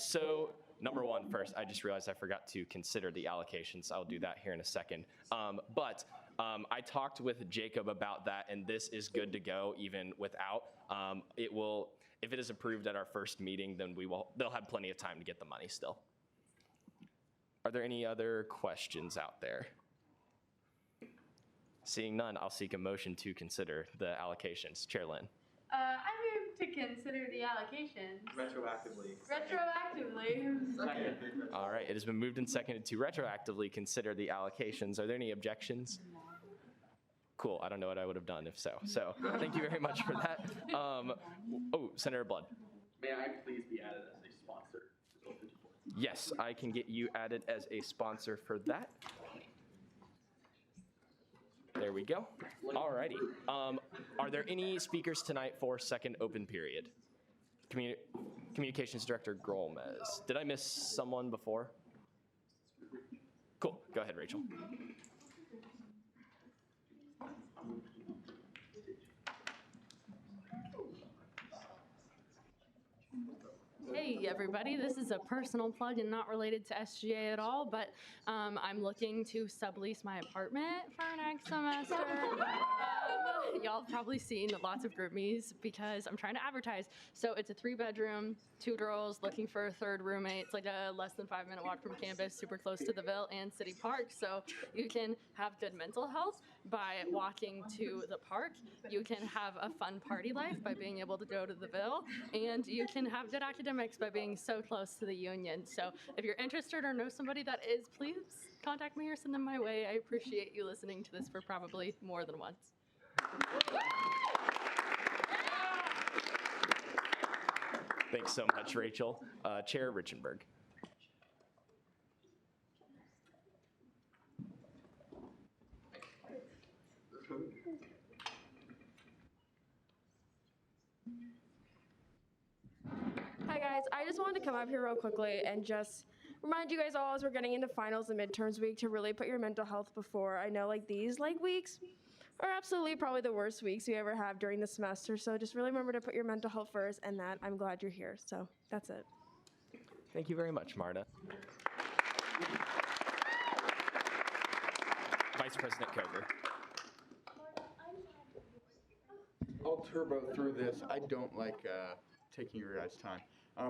So number one, first, I just realized I forgot to consider the allocations. I'll do that here in a second. But I talked with Jacob about that, and this is good to go even without. It will, if it is approved at our first meeting, then they'll have plenty of time to get the money still. Are there any other questions out there? Seeing none, I'll seek a motion to consider the allocations. Chair Lynn. I move to consider the allocations. Retroactively. Retroactively. All right, it has been moved and seconded to retroactively consider the allocations. Are there any objections? Cool, I don't know what I would have done if so. So thank you very much for that. Senator Blood. May I please be added as a sponsor to Bill 54? Yes, I can get you added as a sponsor for that. There we go. All righty. Are there any speakers tonight for second open period? Communications Director Grolmes. Did I miss someone before? Cool. Go ahead, Rachel. Hey everybody, this is a personal plug and not related to SGA at all, but I'm looking to sublease my apartment for next semester. Y'all have probably seen lots of GroupMe's because I'm trying to advertise. So it's a 3-bedroom, 2 girls looking for a third roommate. It's like a less than 5-minute walk from campus, super close to the Ville and City Park. So you can have good mental health by walking to the park. You can have a fun party life by being able to go to the Ville, and you can have good academics by being so close to the Union. So if you're interested or know somebody that is, please contact me or send them my way. I appreciate you listening to this for probably more than once. Thanks so much, Rachel. Chair Richenberg. Hi guys, I just wanted to come up here real quickly and just remind you guys all as we're getting into finals and midterms week to really put your mental health before. I know these weeks are absolutely probably the worst weeks we ever have during the semester. So just really remember to put your mental health first, and that I'm glad you're here. So that's it. Thank you very much, Marta. Vice President Coker. I'll turbo through this. I don't like taking your guys' time.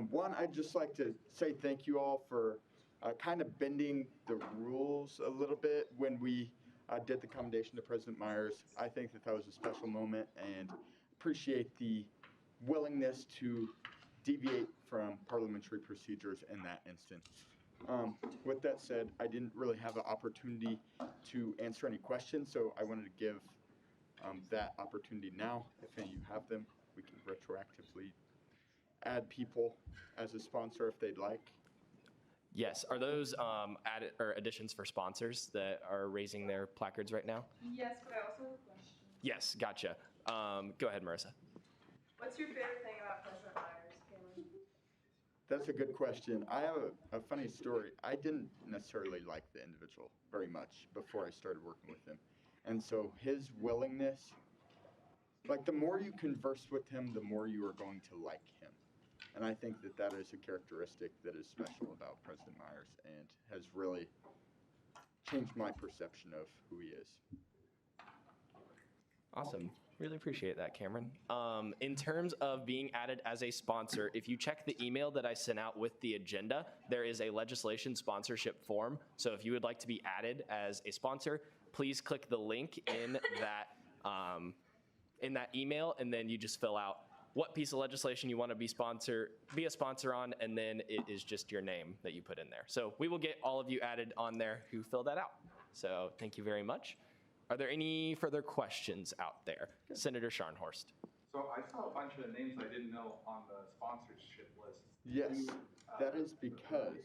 One, I'd just like to say thank you all for kind of bending the rules a little bit when we did the commendation to President Myers. I think that was a special moment and appreciate the willingness to deviate from parliamentary procedures in that instance. With that said, I didn't really have an opportunity to answer any questions, so I wanted to give that opportunity now. If any of you have them, we can retroactively add people as a sponsor if they'd like. Yes, are those additions for sponsors that are raising their placards right now? Yes, but I also have a question. Yes, gotcha. Go ahead, Marissa. What's your favorite thing about President Myers, Cameron? That's a good question. I have a funny story. I didn't necessarily like the individual very much before I started working with him. And so his willingness, the more you converse with him, the more you are going to like him. And I think that is a characteristic that is special about President Myers and has really changed my perception of who he is. Awesome. Really appreciate that, Cameron. In terms of being added as a sponsor, if you check the email that I sent out with the agenda, there is a legislation sponsorship form. So if you would like to be added as a sponsor, please click the link in that email, and then you just fill out what piece of legislation you want to be a sponsor on, and then it is just your name that you put in there. So we will get all of you added on there who fill that out. So thank you very much. Are there any further questions out there? Senator Scharnhorst. So I saw a bunch of names I didn't know on the sponsorship list. Yes, that is because,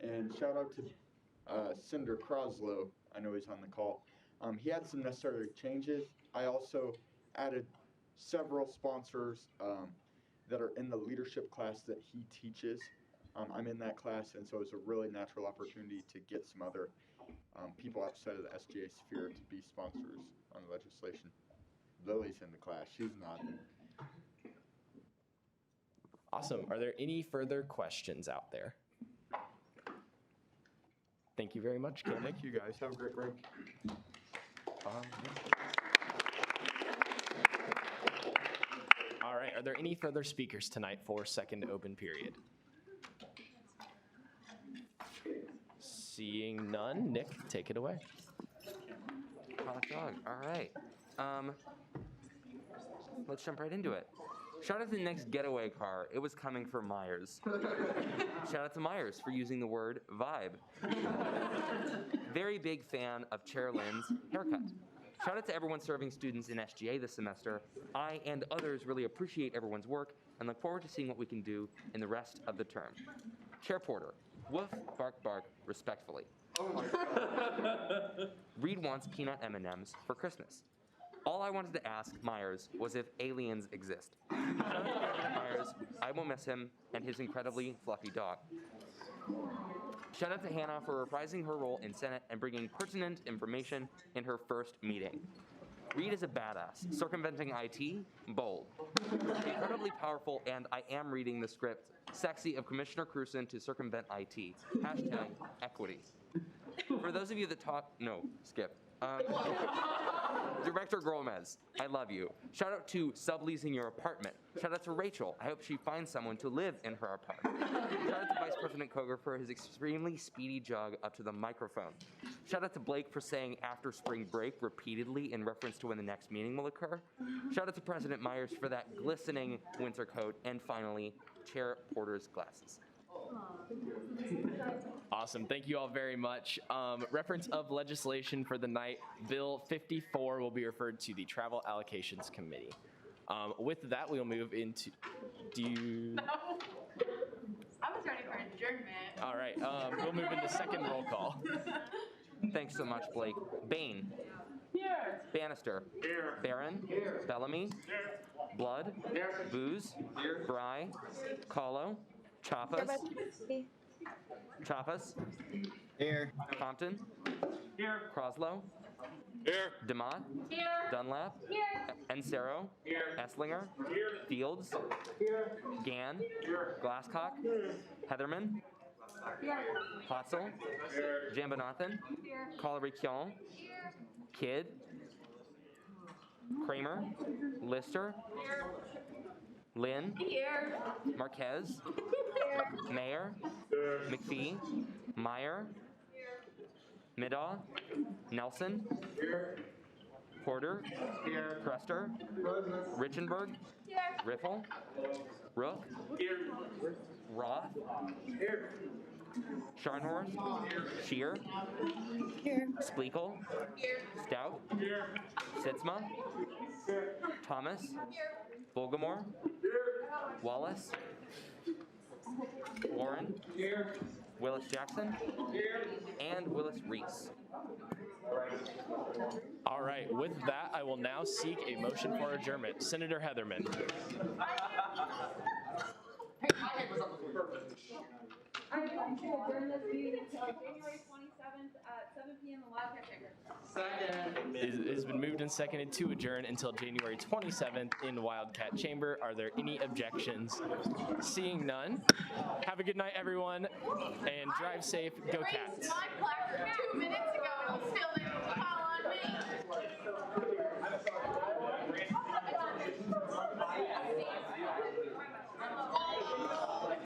and shout out to Senator Croslow, I know he's on the call. He had some necessary changes. I also added several sponsors that are in the leadership class that he teaches. I'm in that class, and so it's a really natural opportunity to get some other people outside of the SGA sphere to be sponsors on legislation. Lily's in the class. She's not. Awesome. Are there any further questions out there? Thank you very much, Cameron. Thank you, guys. Have a great break. All right. Are there any further speakers tonight for second open period? Seeing none, Nick, take it away. Hot dog. All right. Let's jump right into it. Shout out to the next getaway car. It was coming from Myers. Shout out to Myers for using the word vibe. Very big fan of Chair Lynn's haircut. Shout out to everyone serving students in SGA this semester. I and others really appreciate everyone's work and look forward to seeing what we can do in the rest of the term. Chair Porter, woof, bark, bark, respectfully. Oh my God. Reed wants peanut M&Ms for Christmas. All I wanted to ask Myers was if aliens exist. Shout out to President Myers. I will miss him and his incredibly fluffy dog. Shout out to Hannah for reprising her role in Senate and bringing pertinent information in her first meeting. Reed is a badass. Circumventing IT, bold. Incredibly powerful, and I am reading the script. Sexy of Commissioner Cruson to circumvent IT. Hashtag equity. For those of you that skip. Director Gomez, I love you. Shout out to subleasing your apartment. Shout out to Rachel. I hope she finds someone to live in her apartment. Shout out to Vice President Koger for his extremely speedy jog up to the microphone. Shout out to Blake for saying after spring break repeatedly in reference to when the next meeting will occur. Shout out to President Myers for that glistening winter coat. And finally, Chair Porter's glasses. Awesome. Thank you all very much. Reference of legislation for the night, Bill 54 will be referred to the Travel Allocations Committee. With that, we'll move into, I was ready for adjournment. All right, we'll move into second roll call. Thanks so much, Blake. Bain. Here. Bannister. Here. Barron. Here. Bellamy. Here. Blood. Here. Booze. Here. Bry. Kahlo. Chaffas. Chaffas. Here. Compton. Here. Croslow. Here. DeMott. Here. Dunlap. Here. Ensero. Here. Esslinger. Here. Fields. Here. Gann. Here. Glasscock. Heatherman. Here. Hotzel. Here. Jambonathan. Here. Collery-Kion. Kidd. Kramer. Lister. Here. Lynn. Here. Marquez. Here. Mayor. McPhee. Meyer. Middaugh. Nelson. Porter. Crester. Richenberg. Here. Riffle. Rook. Roth. Scharnhorst. Shear. Spleakle. Stout. Sitzma. Thomas. Bulgamore. Wallace. Warren. Willis Jackson. And Willis Reese. All right, with that, I will now seek a motion for adjournment. Senator Heatherman. I would like to adjourn this meeting until January 27th at 7 p.m. in Wildcat Chamber. Second. It has been moved and seconded to adjourn until January 27th in Wildcat Chamber. Are there any objections? Seeing none, have a good night, everyone, and drive safe. Go Cats. My placard 2 minutes ago and he still didn't